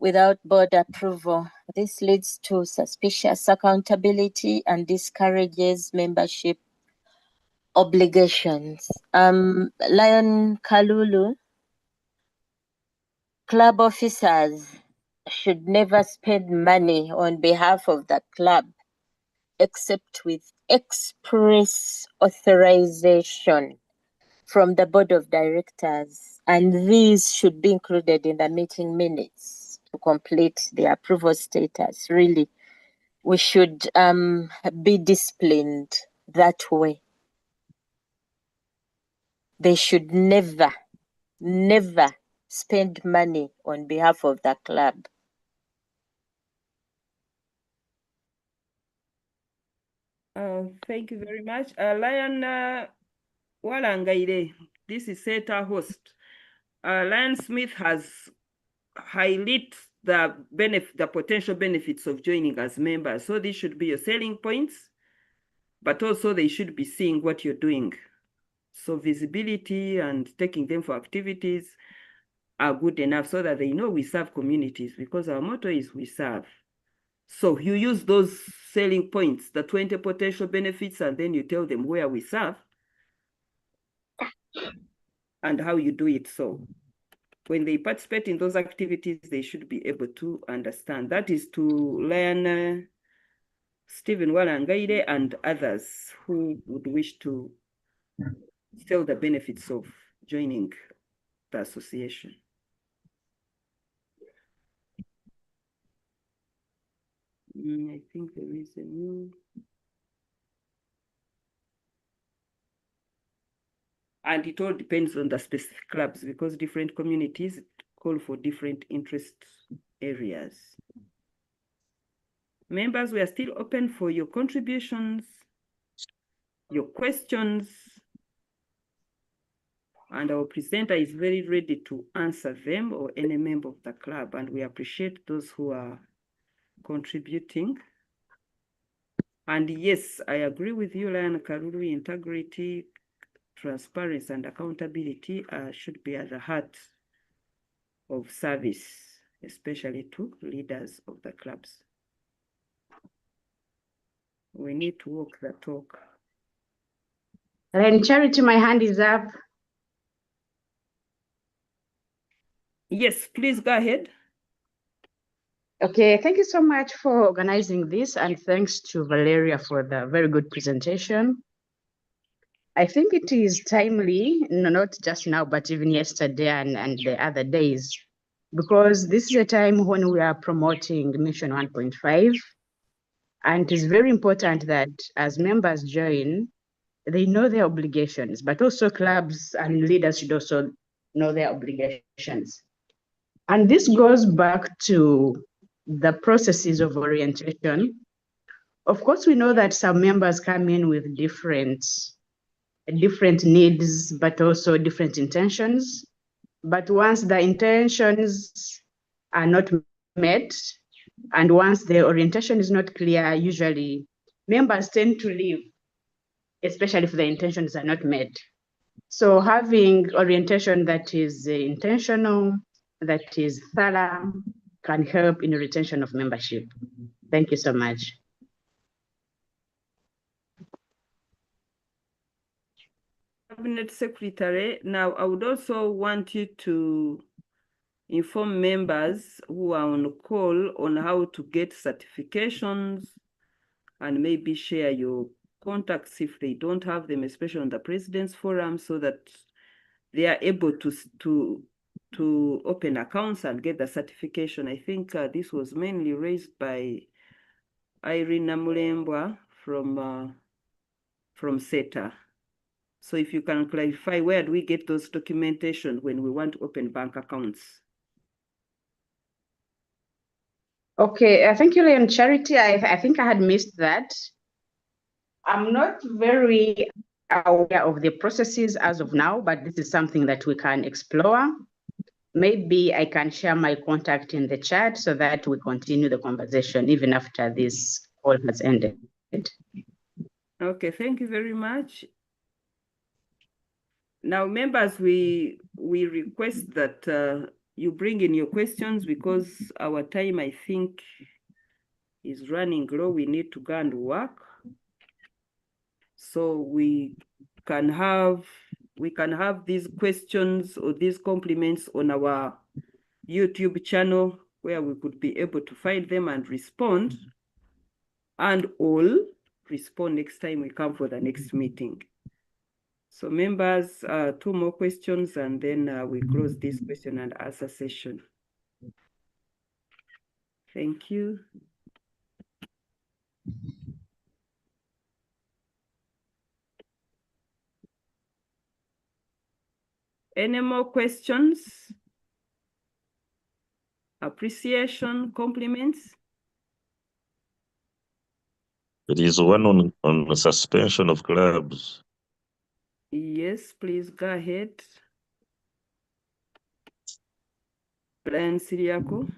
without board approval. This leads to suspicious accountability and discourages membership obligations. Lion Kalulu, club officers should never spend money on behalf of the club except with express authorization from the board of directors, and these should be included in the meeting minutes to complete the approval status. Really, we should be disciplined that way. They should never spend money on behalf of the club. Thank you very much. Lion Walangaire, this is SETA host. Lion Smith has highlighted the potential benefits of joining as members. So these should be your selling points, but also they should be seeing what you're doing. So visibility and taking them for activities are good enough so that they know we serve communities, because our motto is we serve. So you use those selling points, the 20 potential benefits, and then you tell them where we serve and how you do it. So when they participate in those activities, they should be able to understand. That is to learn Stephen Walangaire and others who would wish to sell the benefits of joining the association. I think there is a new. And it all depends on the specific clubs because different communities call for different interest areas. Members, we are still open for your contributions, your questions, and our presenter is very ready to answer them or any member of the club, and we appreciate those who are contributing. And yes, I agree with you, Lion Karuru, integrity, transparency, and accountability should be at the heart of service, especially to leaders of the clubs. We need to walk the talk. And Charity, my hand is up. Yes, please go ahead. Okay, thank you so much for organizing this, and thanks to Valeria for the very good presentation. I think it is timely, not just now, but even yesterday and the other days, because this is a time when we are promoting Mission 1.5. And it is very important that as members join, they know their obligations, but also clubs and leaders should also know their obligations. And this goes back to the processes of orientation. Of course, we know that some members come in with different needs, but also different intentions. But once the intentions are not met, and once the orientation is not clear, usually members tend to leave, especially if the intentions are not met. So having orientation that is intentional, that is thorough, can help in the retention of membership. Thank you so much. Cabinet Secretary, now I would also want you to inform members who are on call on how to get certifications and maybe share your contacts if they don't have them, especially on the President's Forum, so that they are able to open accounts and get the certification. I think this was mainly raised by Irene Namulembwa from SETA. So if you can clarify, where do we get those documentation when we want to open bank accounts? Okay, thank you, Leon Charity. I think I had missed that. I'm not very aware of the processes as of now, but this is something that we can explore. Maybe I can share my contact in the chat so that we continue the conversation even after this call has ended. Okay, thank you very much. Now, members, we request that you bring in your questions because our time, I think, is running low. We need to go and work. So we can have these questions or these compliments on our YouTube channel where we could be able to find them and respond, and all respond next time we come for the next meeting. So members, 2 more questions and then we close this question and answer session. Thank you. Any more questions? Appreciation, compliments? There is one on the suspension of clubs. Yes, please go ahead. Brian Siriako.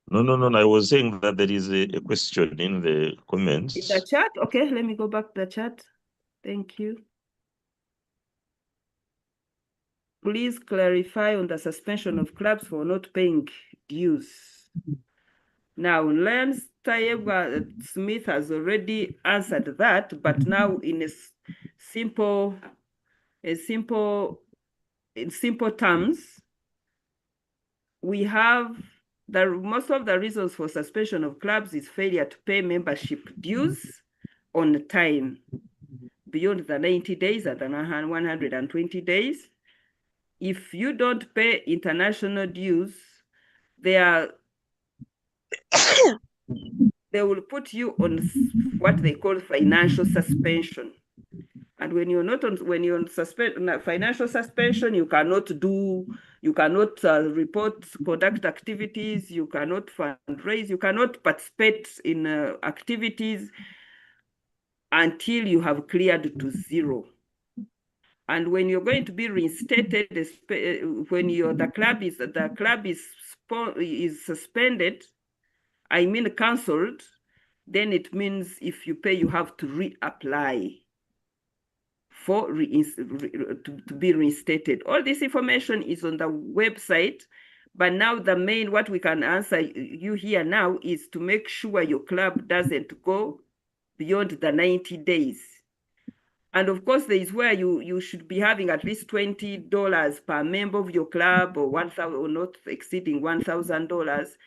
No. I was saying that there is a question in the comments. In the chat? Okay, let me go back to the chat. Thank you. Please clarify on the suspension of clubs for not paying dues. Now, Lance Tayeba Smith has already answered that, but now in simple terms, we have most of the reasons for suspension of clubs is failure to pay membership dues on time beyond the 90 days and the 120 days. If you don't pay international dues, there are they will put you on what they call financial suspension. And when you're not on, when you're on financial suspension, you cannot report, conduct activities, you cannot fundraise, you cannot participate in activities until you have cleared to zero. And when you're going to be reinstated, when the club is suspended, I mean cancelled, then it means if you pay, you have to reapply for to be reinstated. All this information is on the website, but now what we can answer you here now is to make sure your club doesn't go beyond the 90 days. And of course, there is where you should be having at least $20 per member of your club, or or not exceeding $1,000.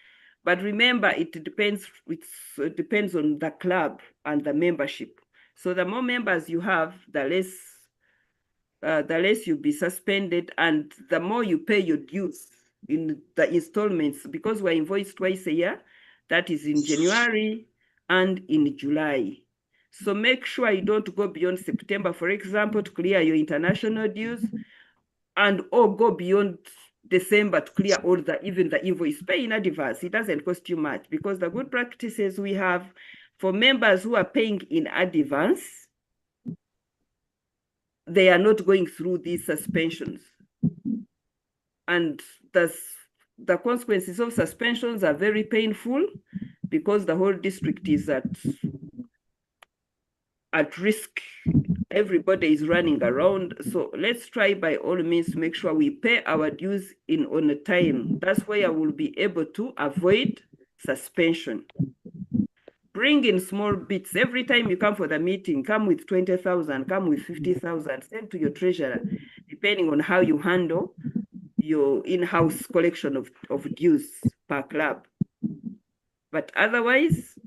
But remember, it depends on the club and the membership. So the more members you have, the less you'll be suspended, and the more you pay your dues in the installments, because we're invoiced twice a year. That is in January and in July. So make sure you don't go beyond September, for example, to clear your international dues, or go beyond December to clear even the invoice. Pay in advance. It doesn't cost you much, because the good practices we have for members who are paying in advance, they are not going through these suspensions. And the consequences of suspensions are very painful, because the whole district is at risk. Everybody is running around. So let's try by all means to make sure we pay our dues on a time. That's why I will be able to avoid suspension. Bring in small bits. Every time you come for the meeting, come with 20,000, come with 50,000, send to your treasurer, depending on how you handle your in-house collection of dues per club. But otherwise,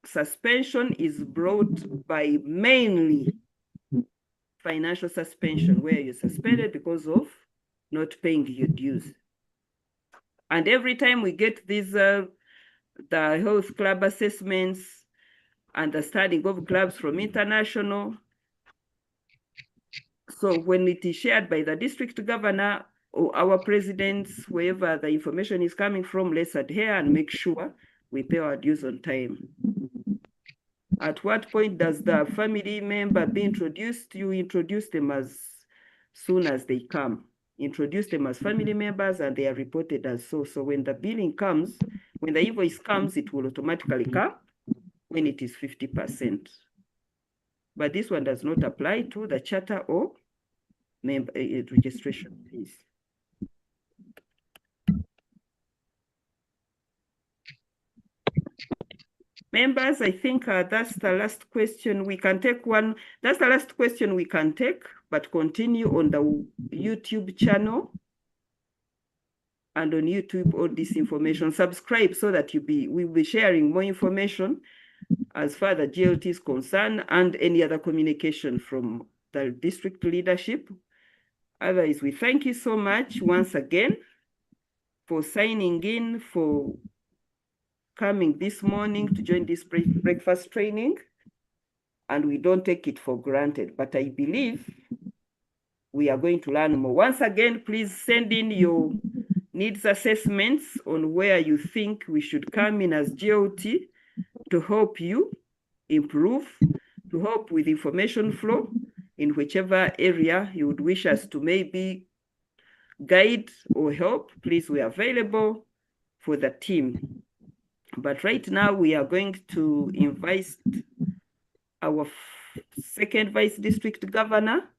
suspension is brought by mainly financial suspension, where you're suspended because of not paying your dues. And every time we get these the health club assessments and the studying of clubs from international, so when it is shared by the district governor or our presidents, wherever the information is coming from, let's adhere and make sure we pay our dues on time. At what point does the family member be introduced? You introduce them as soon as they come. Introduce them as family members, and they are reported as so. So when the billing comes, when the invoice comes, it will automatically come when it is 50%. But this one does not apply to the charter or member registration fees. Members, I think that's the last question. We can take one. That's the last question we can take, but continue on the YouTube channel. And on YouTube, all this information. Subscribe so that we'll be sharing more information as far as the GLT is concerned, and any other communication from the district leadership. Otherwise, we thank you so much once again for signing in, for coming this morning to join this breakfast training. And we don't take it for granted, but I believe we are going to learn more. Once again, please send in your needs assessments on where you think we should come in as GLT to help you improve, to help with information flow in whichever area you would wish us to maybe guide or help. Please, we are available for the team. But right now we are going to invite our second Vice District Governor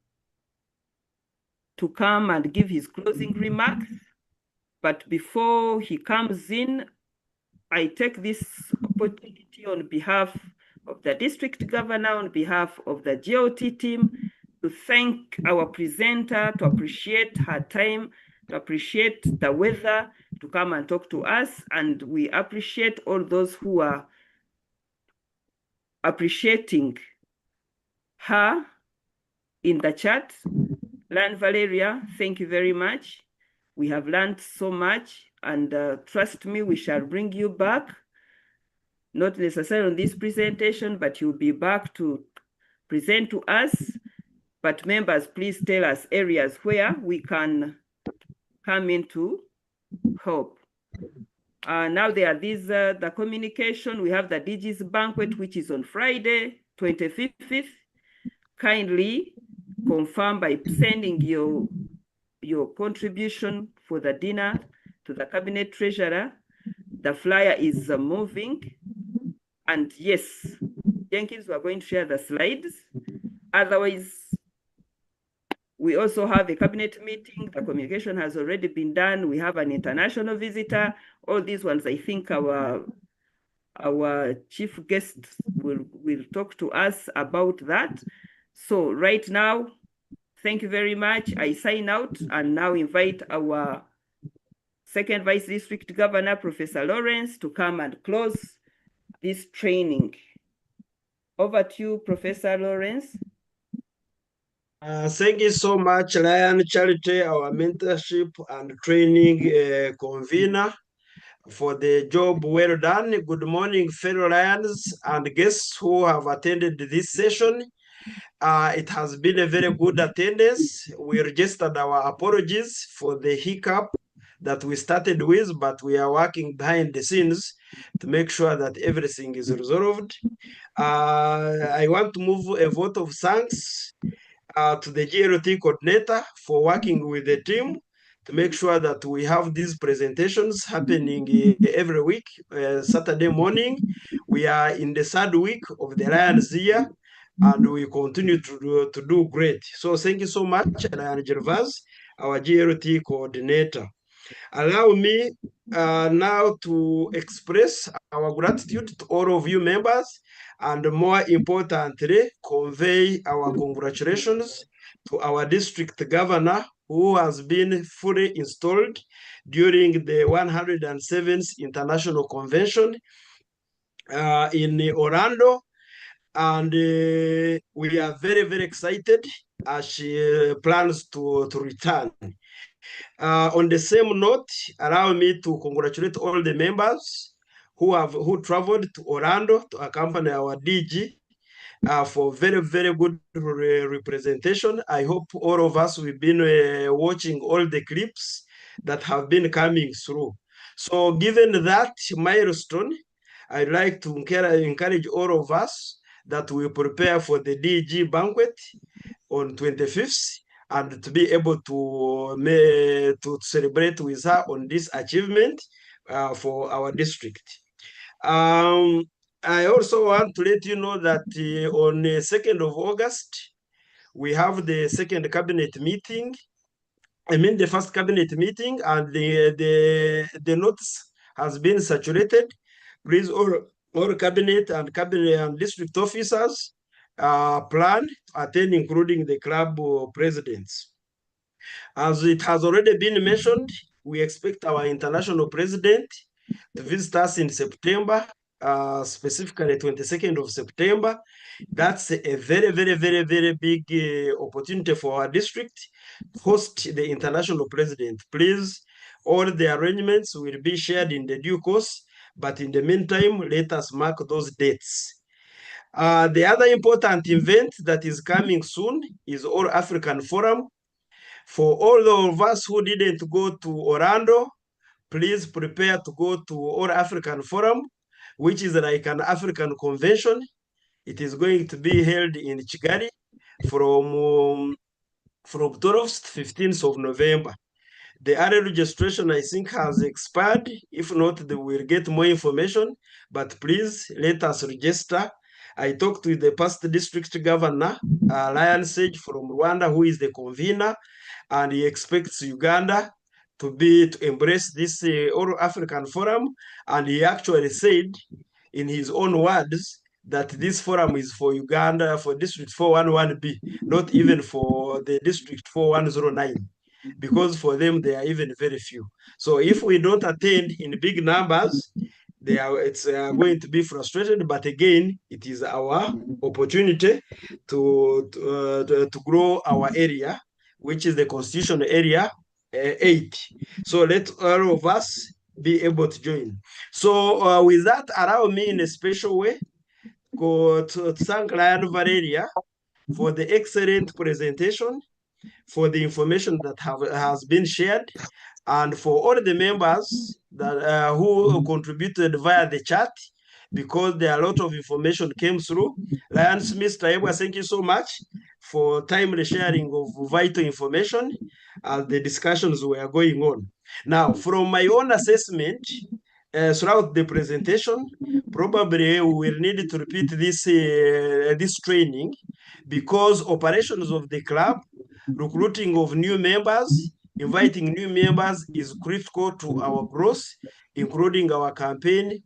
to come and give his closing remarks. But before he comes in, I take this opportunity on behalf of the District Governor, on behalf of the GLT team, to thank our presenter, to appreciate her time, to appreciate the weather, to come and talk to us. And we appreciate all those who are appreciating her in the chat. Learn Valeria, thank you very much. We have learned so much, and trust me, we shall bring you back not necessarily on this presentation, but you'll be back to present to us. But members, please tell us areas where we can come in to help. Now there are these, the communication. We have the DG's banquet, which is on Friday, 25th. Kindly confirm by sending your contribution for the dinner to the cabinet treasurer. The flyer is moving. And yes, Jenkins, we're going to share the slides. Otherwise, we also have a cabinet meeting. The communication has already been done. We have an international visitor. All these ones, I think our chief guests will talk to us about that. So right now, thank you very much. I sign out and now invite our second Vice District Governor, Professor Lawrence, to come and close this training. Over to you, Professor Lawrence. Thank you so much, Lion Charity, our mentorship and training convener, for the job well done. Good morning, fellow Lions and guests who have attended this session. It has been a very good attendance. We registered our apologies for the hiccup that we started with, but we are working behind the scenes to make sure that everything is resolved. I want to move a vote of thanks to the GLT coordinator for working with the team to make sure that we have these presentations happening every week, Saturday morning. We are in the third week of the Lions year, and we continue to do great. So thank you so much, Lion Gervas, our GLT coordinator. Allow me now to express our gratitude to all of you members, and more importantly, convey our congratulations to our district governor, who has been fully installed during the 107th International Convention in Orlando. And we are very, very excited as she plans to return. On the same note, allow me to congratulate all the members who traveled to Orlando to accompany our DG for very, very good representation. I hope all of us have been watching all the clips that have been coming through. So given that milestone, I'd like to encourage all of us that we prepare for the DG banquet on 25th and to be able to celebrate with her on this achievement for our district. I also want to let you know that on the 2nd of August, we have the second cabinet meeting. I mean, the first cabinet meeting, and the notice has been saturated. Please, all cabinet and district officers plan to attend, including the club presidents. As it has already been mentioned, we expect our international president to visit us in September, specifically 22nd of September. That's a very, very, very, very big opportunity for our district to host the international president. Please, all the arrangements will be shared in the due course, but in the meantime, let us mark those dates. The other important event that is coming soon is All African Forum. For all of us who didn't go to Orlando, please prepare to go to All African Forum, which is like an African convention. It is going to be held in Kigali from 12th to 15th of November. The early registration, I think, has expired. If not, they will get more information, but please let us register. I talked with the past district governor, Lion Sage from Rwanda, who is the convener, and he expects Uganda to embrace this All African Forum. And he actually said, in his own words, that this forum is for Uganda, for District 411B, not even for the District 4109, because for them, they are even very few. So if we don't attend in big numbers, it's going to be frustrated. But again, it is our opportunity to grow our area, which is the constitutional area 8. So let all of us be able to join. So with that, allow me in a special way to thank Lion Valeria for the excellent presentation, for the information that has been shared, and for all the members that who contributed via the chat, because there are a lot of information came through. Lion Smith Taibwa, thank you so much for timely sharing of vital information as the discussions were going on. Now, from my own assessment, throughout the presentation, probably we will need to repeat this training, because operations of the club, recruiting of new members, inviting new members is critical to our growth, including our campaign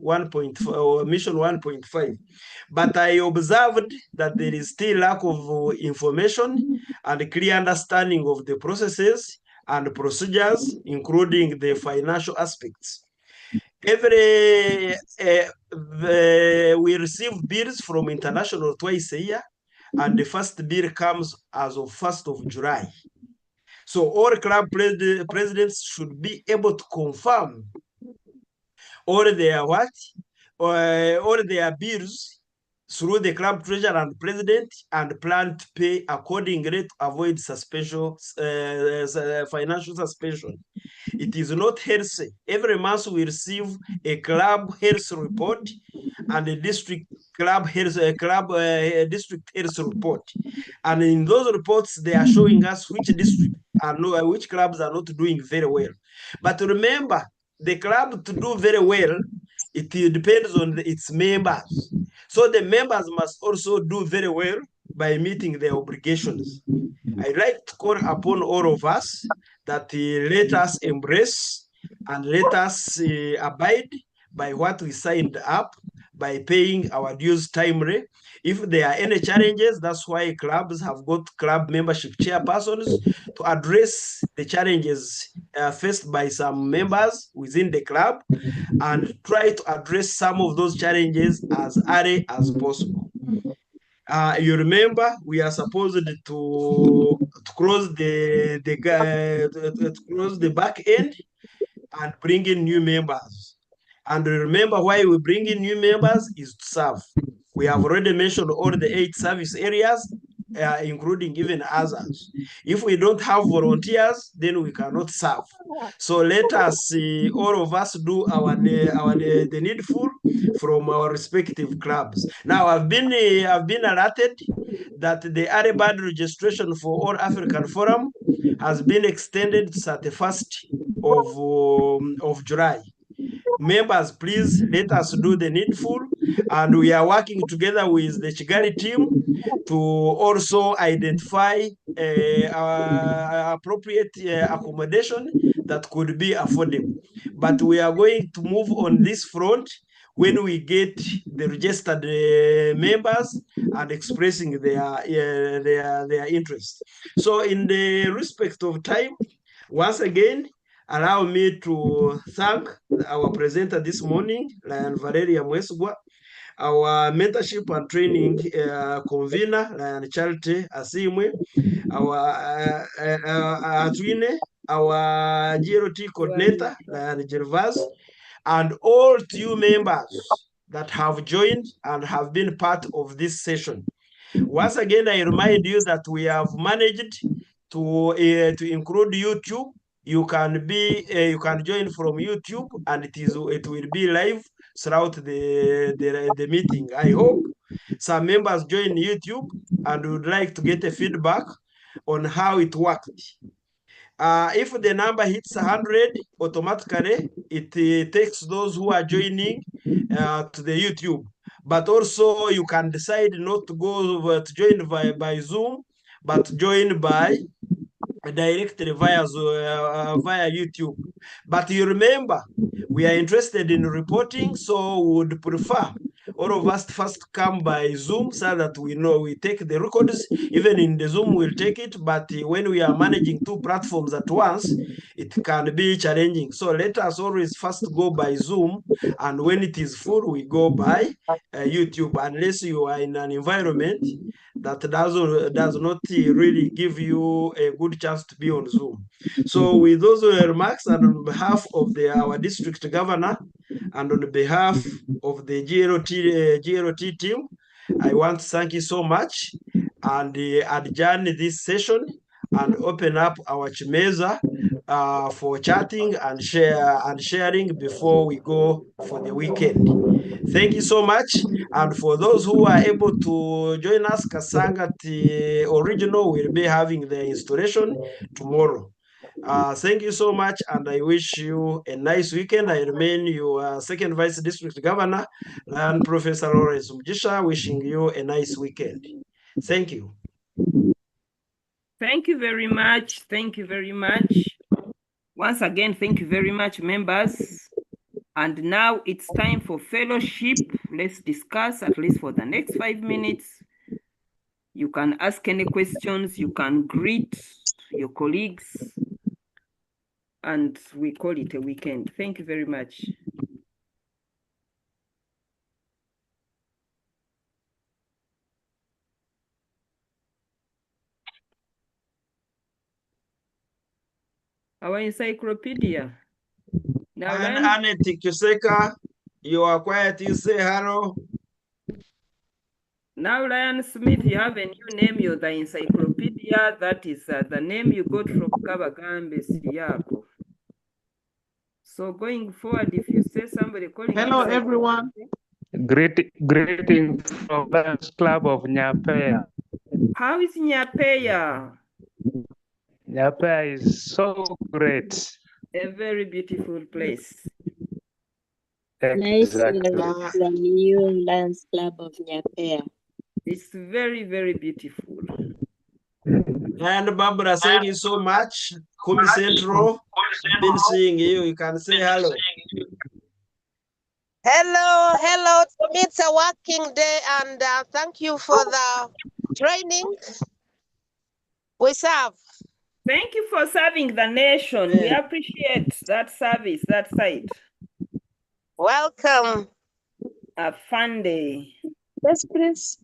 mission 1.5. But I observed that there is still lack of information and clear understanding of the processes and procedures, including the financial aspects. We receive bills from international twice a year, and the first bill comes as of 1st of July. So all club presidents should be able to confirm all their all their bills through the club treasurer and president, and plan to pay accordingly to avoid suspension, financial suspension. It is not healthy. Every month we receive a club health report and a district club health district health report, and in those reports they are showing us which clubs are not doing very well. But remember, the club to do very well, it depends on its members. So the members must also do very well by meeting their obligations. I'd like to call upon all of us that let us embrace and let us abide by what we signed up, by paying our dues timely. If there are any challenges, that's why clubs have got club membership chairpersons to address the challenges faced by some members within the club, and try to address some of those challenges as early as possible. You remember, we are supposed to close the back end and bring in new members. And remember, why we bring in new members is to serve. We have already mentioned all the 8 service areas, including even others. If we don't have volunteers, then we cannot serve. So let us, all of us, do the needful from our respective clubs. Now, I've been alerted that the early bird registration for All African Forum has been extended to 31st of July. Members, please let us do the needful, and we are working together with the Kigali team to also identify appropriate accommodation that could be affordable. But we are going to move on this front when we get the registered members and expressing their interest. So in the respect of time, once again, allow me to thank our presenter this morning, Lion Valeria Mwesugwa, our mentorship and training convener, Lion Charity Asimwe, our Atwine, our GRT coordinator, Lion Gervas, and all you members that have joined and have been part of this session. Once again, I remind you that we have managed to include YouTube. You can join from YouTube, and it will be live throughout the meeting. I hope some members join YouTube and would like to get a feedback on how it worked. If the number hits 100, automatically it takes those who are joining to the YouTube. But also you can decide not to go to join by Zoom, but join by directly via YouTube. But you remember, we are interested in reporting, so we would prefer all of us first come by Zoom so that we know we take the records. Even in the Zoom, we'll take it, but when we are managing 2 platforms at once, it can be challenging. So let us always first go by Zoom, and when it is full, we go by YouTube, unless you are in an environment that does not really give you a good chance to be on Zoom. So with those remarks, and on behalf of our district governor, and on behalf of the GLT team, I want to thank you so much, and adjourn this session and open up our Chimeza for chatting and sharing before we go for the weekend. Thank you so much. And for those who are able to join us, Kasangati Original will be having the installation tomorrow. Thank you so much, and I wish you a nice weekend. I remain your second Vice District Governor, and Professor Lawrence Mujisha, wishing you a nice weekend. Thank you. Thank you very much. Thank you very much. Once again, thank you very much, members. And now it's time for fellowship. Let's discuss at least for the next 5 minutes. You can ask any questions, you can greet your colleagues, and we call it a weekend. Thank you very much. Our encyclopedia. Now, and Annette Kiseka, you are quiet, you say hello. Now, Ryan Smith, you have a new name, you're the encyclopedia. That is the name you got from Kabagambe Siyako. So going forward, if you say somebody calling hello everyone. Greetings from the club of Nyapea. How is Nyapea? Nyapea is so great. A very beautiful place. Nice Exactly. from you, Lions Club of Nyapea. It's very, very beautiful. And Barbara, thank you so much. Kumi Central, been seeing you. You can say hello. Hello. It's a working day, and thank you for the training. We serve. Thank you for serving the nation. We appreciate that service, that side. Welcome. A fun day. Yes, please.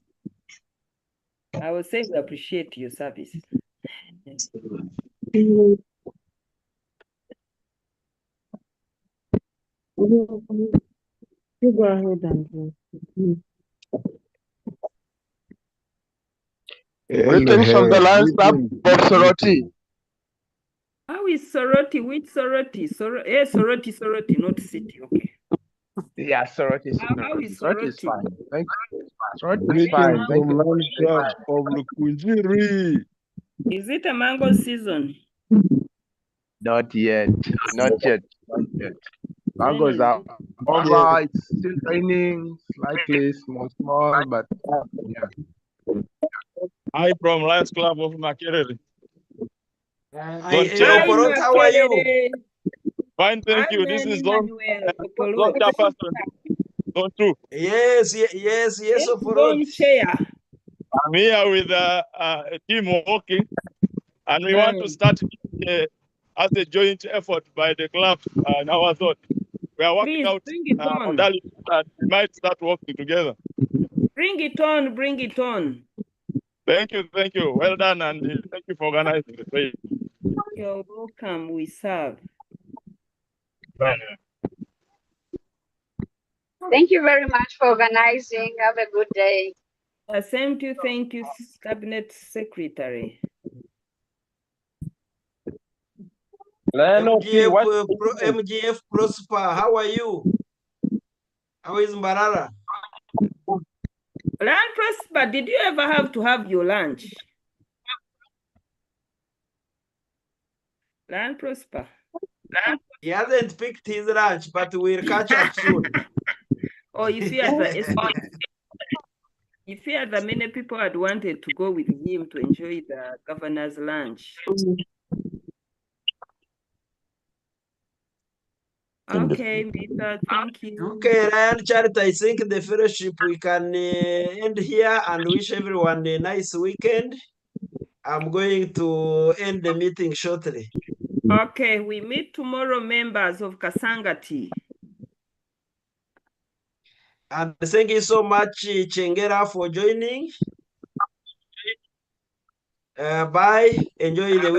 I would say we appreciate your service. You go ahead and Greetings from the Lions Club of Soroti. How is Soroti? Which Soroti? Soroti, not city. Okay. Yeah, Soroti is How is Soroti is Soroti? fine. Thank you. Soroti is fine. Thank you. Is it a mango season? Not yet. Not yet. Mangoes are over. It's still raining, slightly small, but yeah. Hi from Lions Club of Makerere. Hi, how are you? Fine, thank you. This is Zone Chairperson. Zone 2. Yes, I'm here with a team working, and we want to start as a joint effort by the club in our zone. We are working out modalities that we might start working together. Bring it on, bring it on. Thank you. Well done, and thank you for organizing the trade. You're welcome, we serve. Thank you very much for organizing. Have a good day. Same to you. Thank you, Cabinet Secretary. MGF Prosper, how are you? How is Mbarara? Land Prosper, did you ever have to have your lunch? Land Prosper. He hasn't picked his lunch, but we'll catch up soon. Or if you had the many people had wanted to go with him to enjoy the governor's lunch. Okay, Mita, thank you. Okay, Ryan Charity, I think the fellowship we can end here and wish everyone a nice weekend. I'm going to end the meeting shortly. Okay, we meet tomorrow, members of Kasangati. And thank you so much, Chengera, for joining. Bye. Enjoy the week.